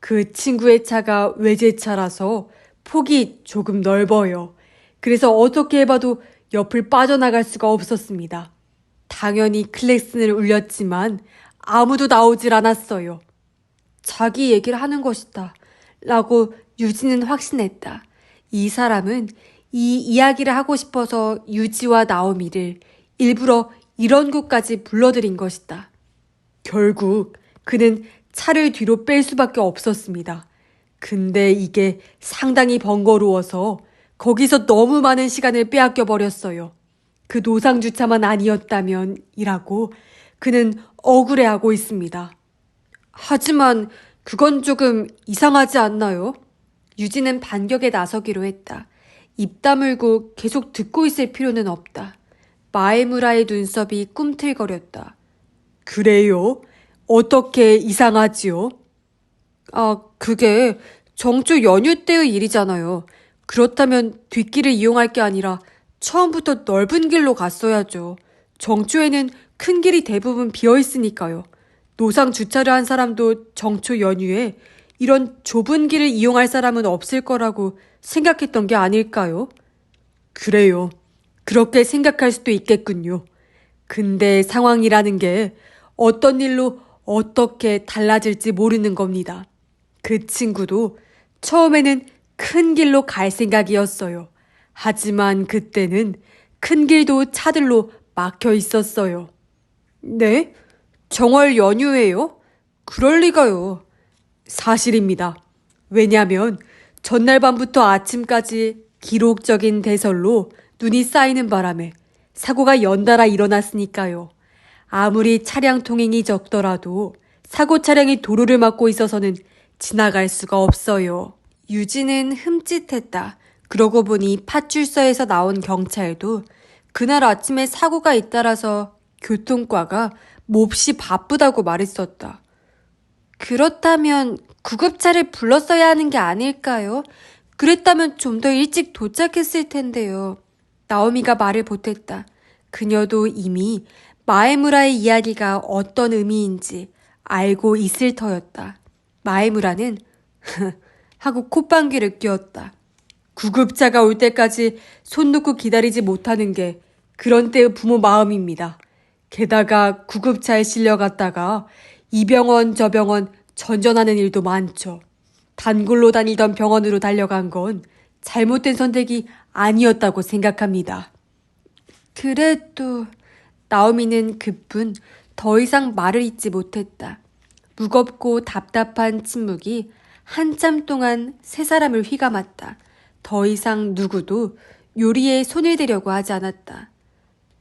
그 친구의 차가 외제차라서 폭이 조금 넓어요. 그래서 어떻게 해봐도 옆을 빠져나갈 수가 없었습니다. 당연히 클렉슨을 울렸지만 아무도 나오질 않았어요. 자기 얘기를 하는 것이다 라고 유지는 확신했다. 이 사람은 이 이야기를 하고 싶어서 유지와 나오미를 일부러 이런 곳까지 불러들인 것이다. 결국 그는 차를 뒤로 뺄 수밖에 없었습니다. 근데 이게 상당히 번거로워서 거기서 너무 많은 시간을 빼앗겨 버렸어요. 그 노상주차만 아니었다면 이라고 그는 억울해하고 있습니다. 하지만 그건 조금 이상하지 않나요? 유진은 반격에 나서기로 했다. 입 다물고 계속 듣고 있을 필요는 없다. 마에무라의 눈썹이 꿈틀거렸다. 그래요? 어떻게 이상하지요? 그게 정초 연휴 때의 일이잖아요. 그렇다면 뒷길을 이용할 게 아니라 처음부터 넓은 길로 갔어야죠. 정초에는 큰 길이 대부분 비어있으니까요. 노상 주차를 한 사람도 정초 연휴에 이런 좁은 길을 이용할 사람은 없을 거라고 생각했던 게 아닐까요? 그래요. 그렇게 생각할 수도 있겠군요. 근데 상황이라는 게 어떤 일로 어떻게 달라질지 모르는 겁니다. 그 친구도 처음에는 큰 길로 갈 생각이었어요. 하지만 그때는 큰 길도 차들로 막혀 있었어요. 네? 정월 연휴예요? 그럴 리가요. 사실입니다. 왜냐면 전날 밤부터 아침까지 기록적인 대설로 눈이 쌓이는 바람에 사고가 연달아 일어났으니까요. 아무리 차량 통행이 적더라도 사고 차량이 도로를 막고 있어서는 지나갈 수가 없어요. 유진은 흠칫했다. 그러고 보니 파출소에서 나온 경찰도 그날 아침에 사고가 잇따라서 교통과가 몹시 바쁘다고 말했었다. 그렇다면 구급차를 불렀어야 하는 게 아닐까요? 그랬다면 좀 더 일찍 도착했을 텐데요. 나오미가 말을 보탰다. 그녀도 이미 마에무라의 이야기가 어떤 의미인지 알고 있을 터였다. 마에무라는 하고 콧방귀를 뀌었다. 구급차가 올 때까지 손 놓고 기다리지 못하는 게 그런 때의 부모 마음입니다. 게다가 구급차에 실려갔다가 이 병원 저 병원 전전하는 일도 많죠. 단골로 다니던 병원으로 달려간 건 잘못된 선택이 아니었다고 생각합니다. 그래도 나오미는 그뿐 더 이상 말을 잇지 못했다. 무겁고 답답한 침묵이 한참 동안 세 사람을 휘감았다. 더 이상 누구도 요리에 손을 대려고 하지 않았다.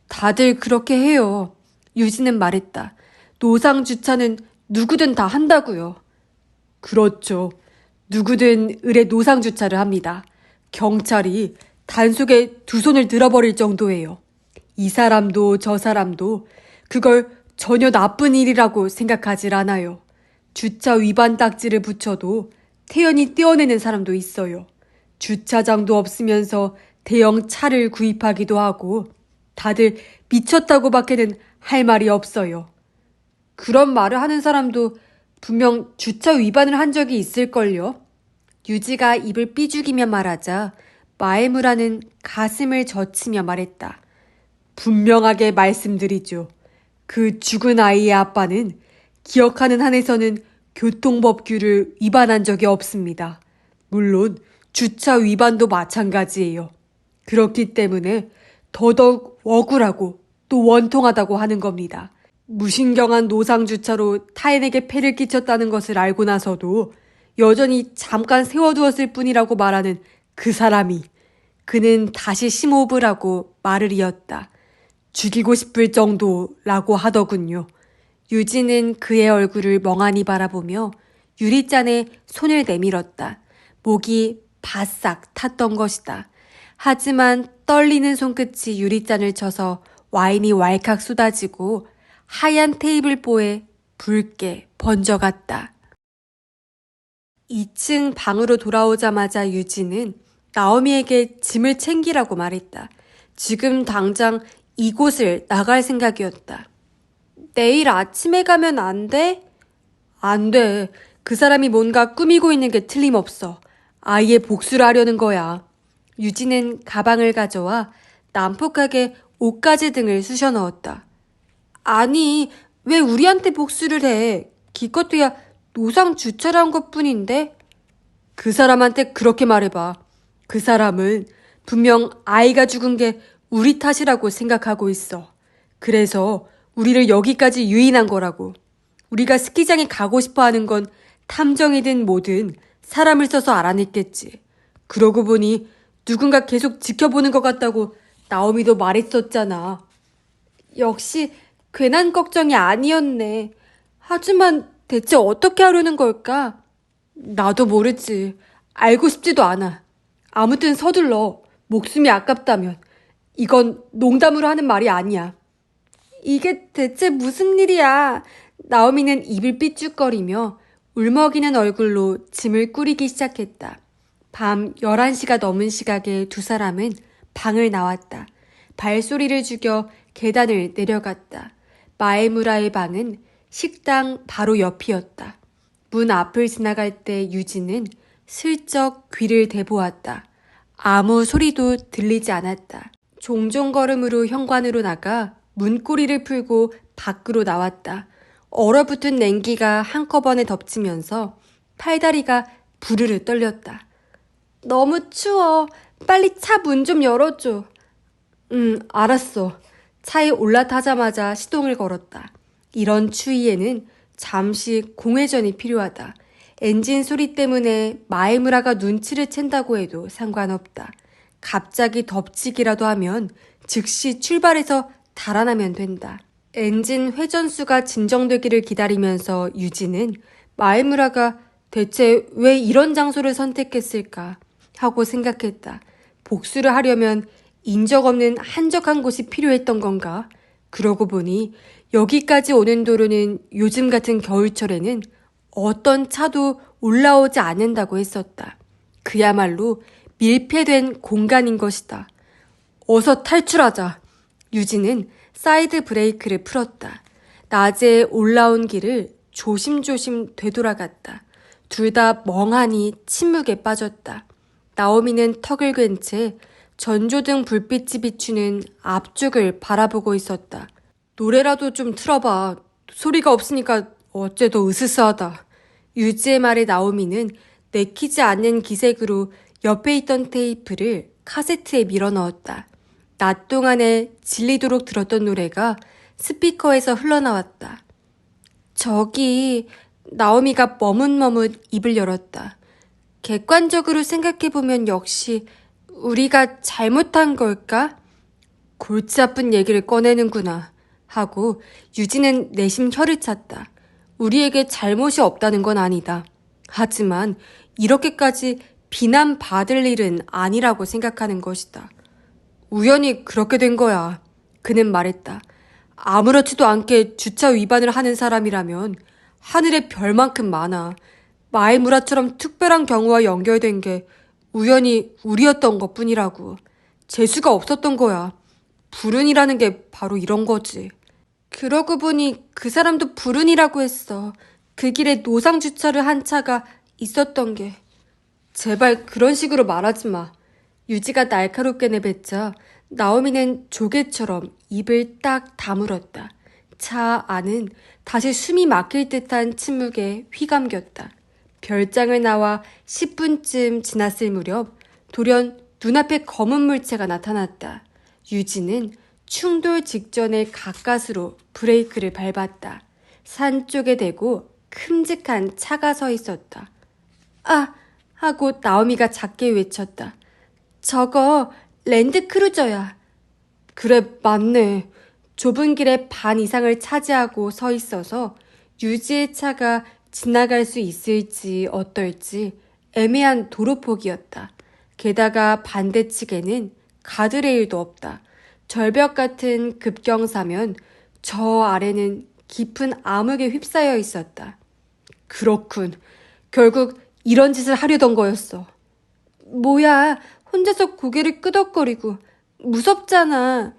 다들 그렇게 해요. 유진은 말했다. 노상 주차는 누구든 다 한다고요. 그렇죠. 누구든 을에 노상 주차를 합니다. 경찰이 단속에 두 손을 들어버릴 정도예요. 이 사람도 저 사람도 그걸 전혀 나쁜 일이라고 생각하질 않아요. 주차 위반 딱지를 붙여도 태연히 떼어내는 사람도 있어요. 주차장도 없으면서 대형 차를 구입하기도 하고 다들 미쳤다고밖에는 할 말이 없어요. 그런 말을 하는 사람도 분명 주차 위반을 한 적이 있을걸요. 유지가 입을 삐죽이며 말하자 마에무라는 가슴을 젖히며 말했다. 분명하게 말씀드리죠. 그 죽은 아이의 아빠는 기억하는 한에서는 교통법규를 위반한 적이 없습니다. 물론 주차 위반도 마찬가지예요. 그렇기 때문에 더더욱 억울하고 또 원통하다고 하는 겁니다. 무신경한 노상주차로 타인에게 폐를 끼쳤다는 것을 알고 나서도 여전히 잠깐 세워두었을 뿐이라고 말하는 그 사람이, 그는 다시 심호흡을 하고 말을 이었다. 죽이고 싶을 정도라고 하더군요. 유진은 그의 얼굴을 멍하니 바라보며 유리잔에 손을 내밀었다. 목이 바싹 탔던 것이다. 하지만 떨리는 손끝이 유리잔을 쳐서 와인이 왈칵 쏟아지고 하얀 테이블보에 붉게 번져갔다. 2층 방으로 돌아오자마자 유진은 나오미에게 짐을 챙기라고 말했다. 지금 당장 이곳을 나갈 생각이었다. 내일 아침에 가면 안 돼? 안 돼. 그 사람이 뭔가 꾸미고 있는 게 틀림없어. 아이의 복수를 하려는 거야. 유진은 가방을 가져와 난폭하게 옷가지 등을 쑤셔 넣었다. 아니, 왜 우리한테 복수를 해? 기껏해야 노상 주차를 한 것뿐인데? 그 사람한테 그렇게 말해봐. 그 사람은 분명 아이가 죽은 게 우리 탓이라고 생각하고 있어. 그래서 우리를 여기까지 유인한 거라고. 우리가 스키장에 가고 싶어 하는 건 탐정이든 뭐든 사람을 써서 알아냈겠지. 그러고 보니 누군가 계속 지켜보는 것 같다고 나오미도 말했었잖아. 역시 괜한 걱정이 아니었네. 하지만 대체 어떻게 하려는 걸까? 나도 모르지. 알고 싶지도 않아. 아무튼 서둘러. 목숨이 아깝다면. 이건 농담으로 하는 말이 아니야. 이게 대체 무슨 일이야? 나오미는 입을 삐죽거리며 울먹이는 얼굴로 짐을 꾸리기 시작했다. 밤 11시가 넘은 시각에 두 사람은 방을 나왔다. 발소리를 죽여 계단을 내려갔다. 마에무라의 방은 식당 바로 옆이었다. 문 앞을 지나갈 때 유진은 슬쩍 귀를 대보았다. 아무 소리도 들리지 않았다. 종종 걸음으로 현관으로 나가 문고리를 풀고 밖으로 나왔다. 얼어붙은 냉기가 한꺼번에 덮치면서 팔다리가 부르르 떨렸다. 너무 추워. 빨리 차 문 좀 열어줘. 알았어. 차에 올라타자마자 시동을 걸었다. 이런 추위에는 잠시 공회전이 필요하다. 엔진 소리 때문에 마에무라가 눈치를 챈다고 해도 상관없다. 갑자기 덮치기라도 하면 즉시 출발해서 달아나면 된다. 엔진 회전수가 진정되기를 기다리면서 유진은 마에무라가 대체 왜 이런 장소를 선택했을까 하고 생각했다. 복수를 하려면 인적 없는 한적한 곳이 필요했던 건가? 그러고 보니 여기까지 오는 도로는 요즘 같은 겨울철에는 어떤 차도 올라오지 않는다고 했었다. 그야말로 밀폐된 공간인 것이다. 어서 탈출하자. 유진은 사이드 브레이크를 풀었다. 낮에 올라온 길을 조심조심 되돌아갔다. 둘 다 멍하니 침묵에 빠졌다. 나오미는 턱을 괜 채 전조등 불빛이 비추는 앞쪽을 바라보고 있었다. 노래라도 좀 틀어봐. 소리가 없으니까 어째 더 으스스하다. 유지의 말에 나오미는 내키지 않는 기색으로 옆에 있던 테이프를 카세트에 밀어 넣었다. 낮 동안에 질리도록 들었던 노래가 스피커에서 흘러나왔다. 저기, 나오미가 머뭇머뭇 입을 열었다. 객관적으로 생각해보면 역시 우리가 잘못한 걸까? 골치 아픈 얘기를 꺼내는구나 하고 유진은 내심 혀를 찼다. 우리에게 잘못이 없다는 건 아니다. 하지만 이렇게까지 비난받을 일은 아니라고 생각하는 것이다. 우연히 그렇게 된 거야. 그는 말했다. 아무렇지도 않게 주차 위반을 하는 사람이라면 하늘에 별만큼 많아. 마에무라처럼 특별한 경우와 연결된 게 우연히 우리였던 것뿐이라고. 재수가 없었던 거야. 불운이라는 게 바로 이런 거지. 그러고 보니 그 사람도 불운이라고 했어. 그 길에 노상 주차를 한 차가 있었던 게. 제발 그런 식으로 말하지 마. 유지가 날카롭게 내뱉자 나오미는 조개처럼 입을 딱 다물었다. 차 안은 다시 숨이 막힐 듯한 침묵에 휘감겼다. 별장을 나와 10분쯤 지났을 무렵 돌연 눈앞에 검은 물체가 나타났다. 유지는 충돌 직전에 가까스로 브레이크를 밟았다. 산 쪽에 대고 큼직한 차가 서 있었다. 아! 하고 나오미가 작게 외쳤다. 저거 랜드크루저야. 그래, 맞네. 좁은 길의 반 이상을 차지하고 서 있어서 유지의 차가 지나갈 수 있을지 어떨지 애매한 도로폭이었다. 게다가 반대측에는 가드레일도 없다. 절벽 같은 급경사면 저 아래는 깊은 암흑에 휩싸여 있었다. 그렇군. 결국 이런 짓을 하려던 거였어. 뭐야, 혼자서 고개를 끄덕거리고 무섭잖아.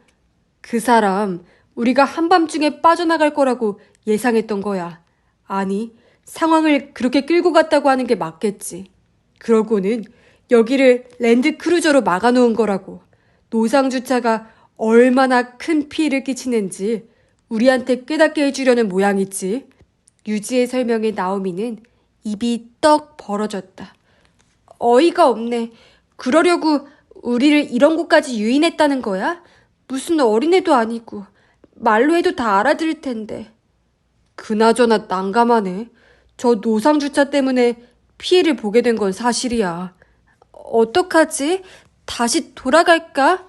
그 사람 우리가 한밤중에 빠져나갈 거라고 예상했던 거야. 아니, 상황을 그렇게 끌고 갔다고 하는 게 맞겠지. 그러고는 여기를 랜드크루저로 막아놓은 거라고. 노상주차가 얼마나 큰 피해를 끼치는지 우리한테 깨닫게 해주려는 모양이지. 유지의 설명에 나오미는 입이 떡 벌어졌다. 어이가 없네. 그러려고 우리를 이런 곳까지 유인했다는 거야? 무슨 어린애도 아니고 말로 해도 다 알아들을 텐데. 그나저나 난감하네. 저 노상주차 때문에 피해를 보게 된 건 사실이야. 어떡하지? 다시 돌아갈까?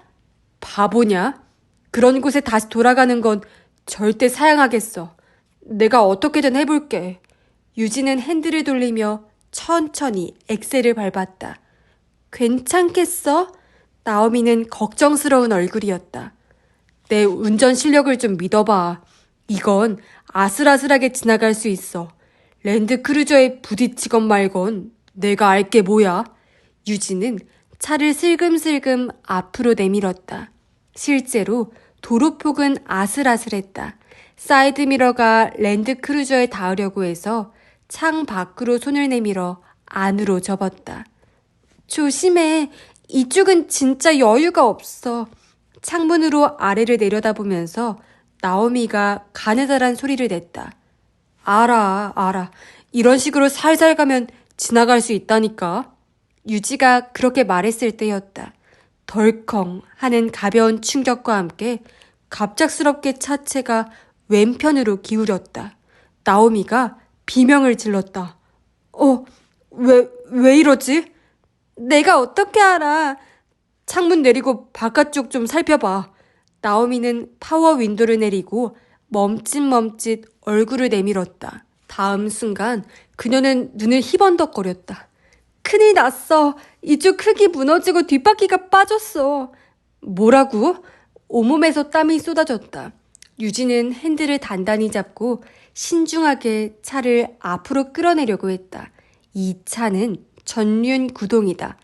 바보냐? 그런 곳에 다시 돌아가는 건 절대 사양하겠어. 내가 어떻게든 해볼게. 유진은 핸들을 돌리며 천천히 엑셀을 밟았다. 괜찮겠어? 나오미는 걱정스러운 얼굴이었다. 내 운전 실력을 좀 믿어봐. 이건 아슬아슬하게 지나갈 수 있어. 랜드크루저에 부딪히건 말건 내가 알게 뭐야. 유진은 차를 슬금슬금 앞으로 내밀었다. 실제로 도로폭은 아슬아슬했다. 사이드미러가 랜드크루저에 닿으려고 해서 창 밖으로 손을 내밀어 안으로 접었다. 조심해. 이쪽은 진짜 여유가 없어. 창문으로 아래를 내려다보면서 나오미가 가느다란 소리를 냈다. 알아. 이런 식으로 살살 가면 지나갈 수 있다니까. 유지가 그렇게 말했을 때였다. 덜컹 하는 가벼운 충격과 함께 갑작스럽게 차체가 왼편으로 기울였다. 나오미가 비명을 질렀다. 왜 이러지? 내가 어떻게 알아? 창문 내리고 바깥쪽 좀 살펴봐. 나오미는 파워 윈도를 내리고 멈칫멈칫 얼굴을 내밀었다. 다음 순간 그녀는 눈을 희번덕거렸다. 큰일 났어. 이쪽 흙이 무너지고 뒷바퀴가 빠졌어. 뭐라고? 온몸에서 땀이 쏟아졌다. 유진은 핸들을 단단히 잡고 신중하게 차를 앞으로 끌어내려고 했다. 이 차는 전륜 구동이다.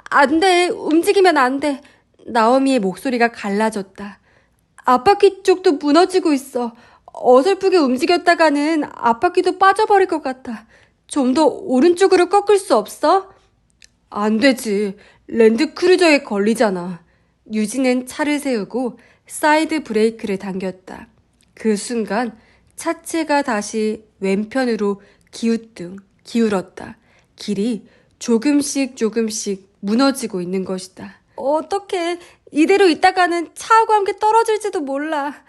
안 돼. 움직이면 안 돼. 나오미의 목소리가 갈라졌다. 앞바퀴 쪽도 무너지고 있어. 어설프게 움직였다가는 앞바퀴도 빠져버릴 것 같아. 좀 더 오른쪽으로 꺾을 수 없어? 안 되지. 랜드크루저에 걸리잖아. 유진은 차를 세우고 사이드 브레이크를 당겼다. 그 순간 차체가 다시 왼편으로 기우뚱 기울었다. 길이 조금씩 무너지고 있는 것이다. 어떡해. 이대로 있다가는 차하고 함께 떨어질지도 몰라.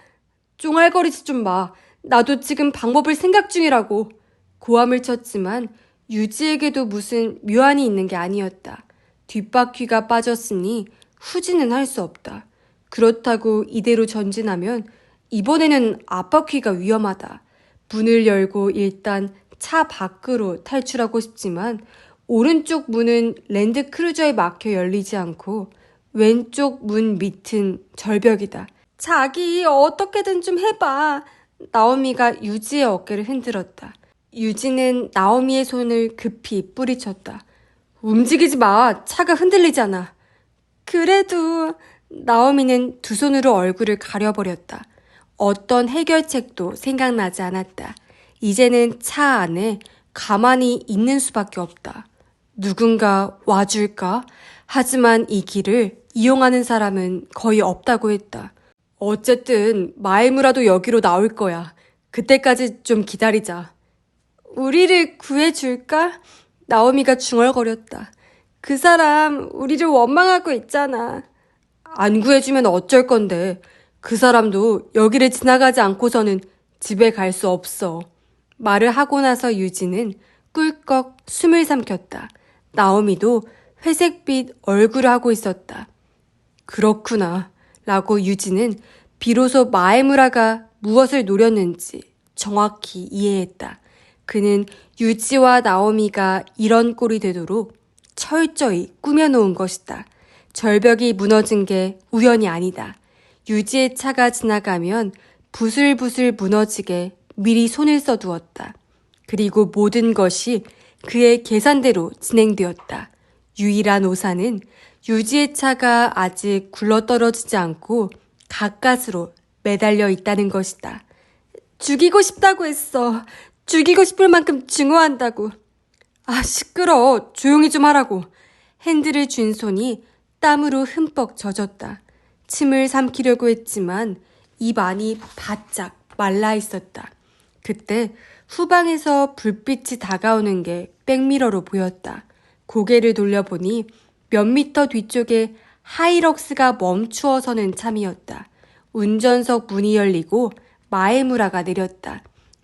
쫑알거리지 좀 마. 나도 지금 방법을 생각 중이라고. 고함을 쳤지만 유지에게도 무슨 묘안이 있는 게 아니었다. 뒷바퀴가 빠졌으니 후진은 할 수 없다. 그렇다고 이대로 전진하면 이번에는 앞바퀴가 위험하다. 문을 열고 일단 차 밖으로 탈출하고 싶지만 오른쪽 문은 랜드크루저에 막혀 열리지 않고 왼쪽 문 밑은 절벽이다. 자기 어떻게든 좀 해봐. 나오미가 유지의 어깨를 흔들었다. 유지는 나오미의 손을 급히 뿌리쳤다. 움직이지 마. 차가 흔들리잖아. 그래도 나오미는 두 손으로 얼굴을 가려버렸다. 어떤 해결책도 생각나지 않았다. 이제는 차 안에 가만히 있는 수밖에 없다. 누군가 와줄까? 하지만 이 길을 이용하는 사람은 거의 없다고 했다. 어쨌든 마에무라도 여기로 나올 거야. 그때까지 좀 기다리자. 우리를 구해줄까? 나오미가 중얼거렸다. 그 사람 우리를 원망하고 있잖아. 안 구해주면 어쩔 건데 그 사람도 여기를 지나가지 않고서는 집에 갈 수 없어. 말을 하고 나서 유진은 꿀꺽 숨을 삼켰다. 나오미도 회색빛 얼굴을 하고 있었다. 그렇구나 라고 유진은 비로소 마에무라가 무엇을 노렸는지 정확히 이해했다. 그는 유지와 나오미가 이런 꼴이 되도록 철저히 꾸며놓은 것이다. 절벽이 무너진 게 우연이 아니다. 유지의 차가 지나가면 부슬부슬 무너지게 미리 손을 써두었다. 그리고 모든 것이 그의 계산대로 진행되었다. 유일한 오산은 유지의 차가 아직 굴러떨어지지 않고 가까스로 매달려 있다는 것이다. 죽이고 싶다고 했어. 죽이고 싶을 만큼 증오한다고. 아, 시끄러워. 조용히 좀 하라고. 핸들을 쥔 손이 땀으로 흠뻑 젖었다. 침을 삼키려고 했지만 입 안이 바짝 말라 있었다. 그때 후방에서 불빛이 다가오는 게 백미러로 보였다. 고개를 돌려보니 몇 미터 뒤쪽에 하이럭스가 멈추어 서는 참이었다. 운전석 문이 열리고 마에무라가 내렸다.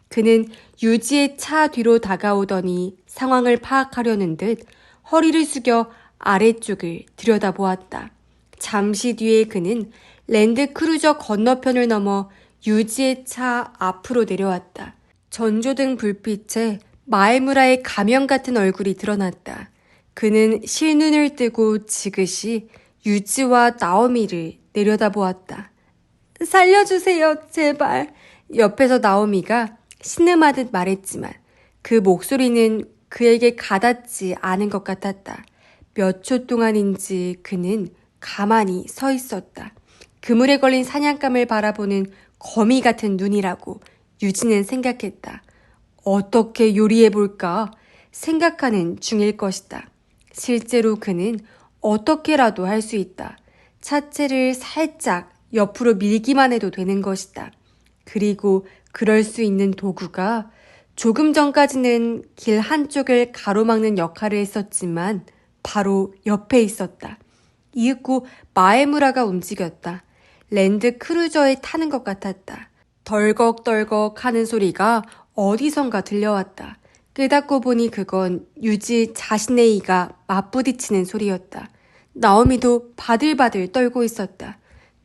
그는 유지의 차 뒤로 다가오더니 상황을 파악하려는 듯 허리를 숙여 아래쪽을 들여다보았다. 잠시 뒤에 그는 랜드크루저 건너편을 넘어 유지의 차 앞으로 내려왔다. 전조등 불빛에 마에무라의 가면 같은 얼굴이 드러났다. 그는 실눈을 뜨고 지그시 유지와 나오미를 내려다보았다. 살려주세요, 제발. 옆에서 나오미가 신음하듯 말했지만 그 목소리는 그에게 가닿지 않은 것 같았다. 몇 초 동안인지 그는 가만히 서 있었다. 그물에 걸린 사냥감을 바라보는 거미 같은 눈이라고 유진은 생각했다. 어떻게 요리해볼까 생각하는 중일 것이다. 실제로 그는 어떻게라도 할 수 있다. 차체를 살짝 옆으로 밀기만 해도 되는 것이다. 그리고 그럴 수 있는 도구가 조금 전까지는 길 한쪽을 가로막는 역할을 했었지만 바로 옆에 있었다. 이윽고 마에무라가 움직였다. 랜드 크루저에 타는 것 같았다. 덜컥덜컥 하는 소리가 어디선가 들려왔다. 깨닫고 보니 그건 유지 자신의 이가 맞부딪히는 소리였다. 나오미도 바들바들 떨고 있었다.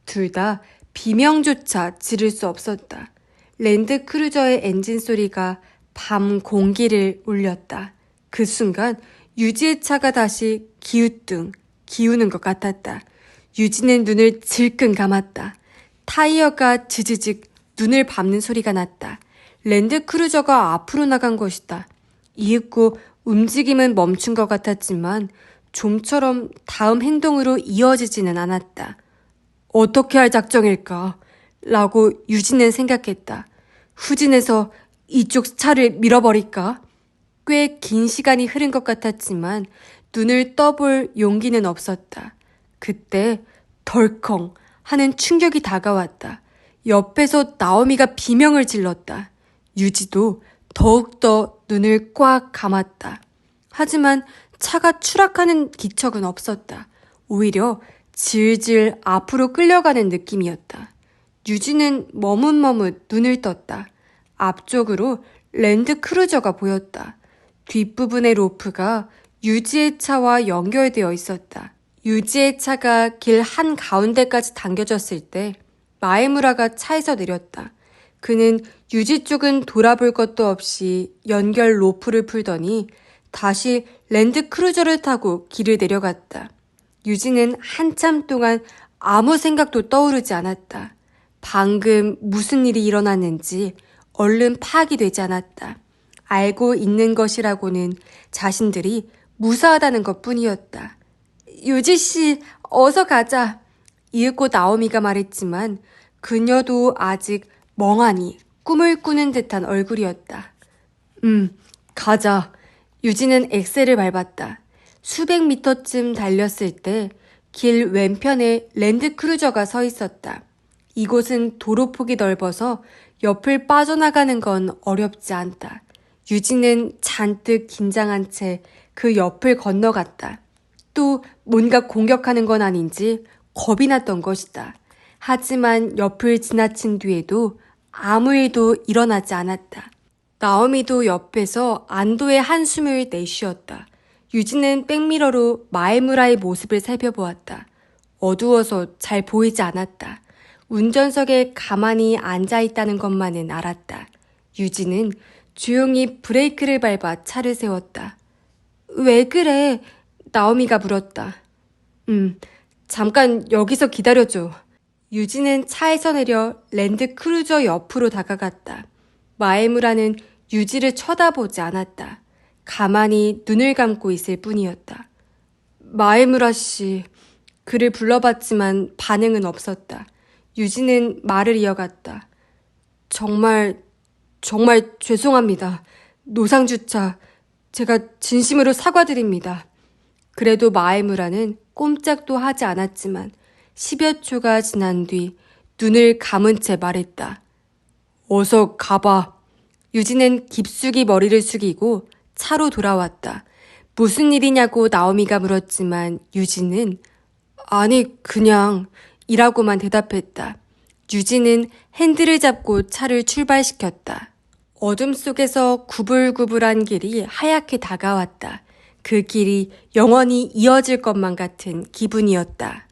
둘 다 비명조차 지를 수 없었다. 랜드 크루저의 엔진 소리가 밤 공기를 울렸다. 그 순간 유지의 차가 다시 기우뚱 기우는 것 같았다. 유지는 눈을 질끈 감았다. 타이어가 지지직 눈을 밟는 소리가 났다. 랜드 크루저가 앞으로 나간 것이다. 이윽고 움직임은 멈춘 것 같았지만 좀처럼 다음 행동으로 이어지지는 않았다. 어떻게 할 작정일까? 라고 유진은 생각했다. 후진해서 이쪽 차를 밀어버릴까? 꽤 긴 시간이 흐른 것 같았지만 눈을 떠볼 용기는 없었다. 그때 덜컹 하는 충격이 다가왔다. 옆에서 나오미가 비명을 질렀다. 유지도 더욱더 눈을 꽉 감았다. 하지만 차가 추락하는 기척은 없었다. 오히려 질질 앞으로 끌려가는 느낌이었다. 유지는 머뭇머뭇 눈을 떴다. 앞쪽으로 랜드 크루저가 보였다. 뒷부분의 로프가 유지의 차와 연결되어 있었다. 유지의 차가 길 한가운데까지 당겨졌을 때 마에무라가 차에서 내렸다. 그는 유지 쪽은 돌아볼 것도 없이 연결 로프를 풀더니 다시 랜드 크루저를 타고 길을 내려갔다. 유지는 한참 동안 아무 생각도 떠오르지 않았다. 방금 무슨 일이 일어났는지 얼른 파악이 되지 않았다. 알고 있는 것이라고는 자신들이 무사하다는 것뿐이었다. 유지씨, 어서 가자. 이윽고 나오미가 말했지만 그녀도 아직 멍하니 꿈을 꾸는 듯한 얼굴이었다. 가자. 유지는 엑셀을 밟았다. 수백 미터쯤 달렸을 때 길 왼편에 랜드 크루저가 서 있었다. 이곳은 도로폭이 넓어서 옆을 빠져나가는 건 어렵지 않다. 유진은 잔뜩 긴장한 채 그 옆을 건너갔다. 또 뭔가 공격하는 건 아닌지 겁이 났던 것이다. 하지만 옆을 지나친 뒤에도 아무 일도 일어나지 않았다. 나오미도 옆에서 안도의 한숨을 내쉬었다. 유진은 백미러로 마에무라의 모습을 살펴보았다. 어두워서 잘 보이지 않았다. 운전석에 가만히 앉아있다는 것만은 알았다. 유진은 조용히 브레이크를 밟아 차를 세웠다. 왜 그래? 나오미가 물었다. 잠깐 여기서 기다려줘. 유진은 차에서 내려 랜드 크루저 옆으로 다가갔다. 마에무라는 유지를 쳐다보지 않았다. 가만히 눈을 감고 있을 뿐이었다. 마에무라 씨, 그를 불러봤지만 반응은 없었다. 유진은 말을 이어갔다. 정말 죄송합니다. 노상주차, 제가 진심으로 사과드립니다. 그래도 마에무라는 꼼짝도 하지 않았지만 10여 초가 지난 뒤 눈을 감은 채 말했다. 어서 가봐. 유진은 깊숙이 머리를 숙이고 차로 돌아왔다. 무슨 일이냐고 나오미가 물었지만 유진은 아니 그냥 이라고만 대답했다. 유진은 핸들을 잡고 차를 출발시켰다. 어둠 속에서 구불구불한 길이 하얗게 다가왔다. 그 길이 영원히 이어질 것만 같은 기분이었다.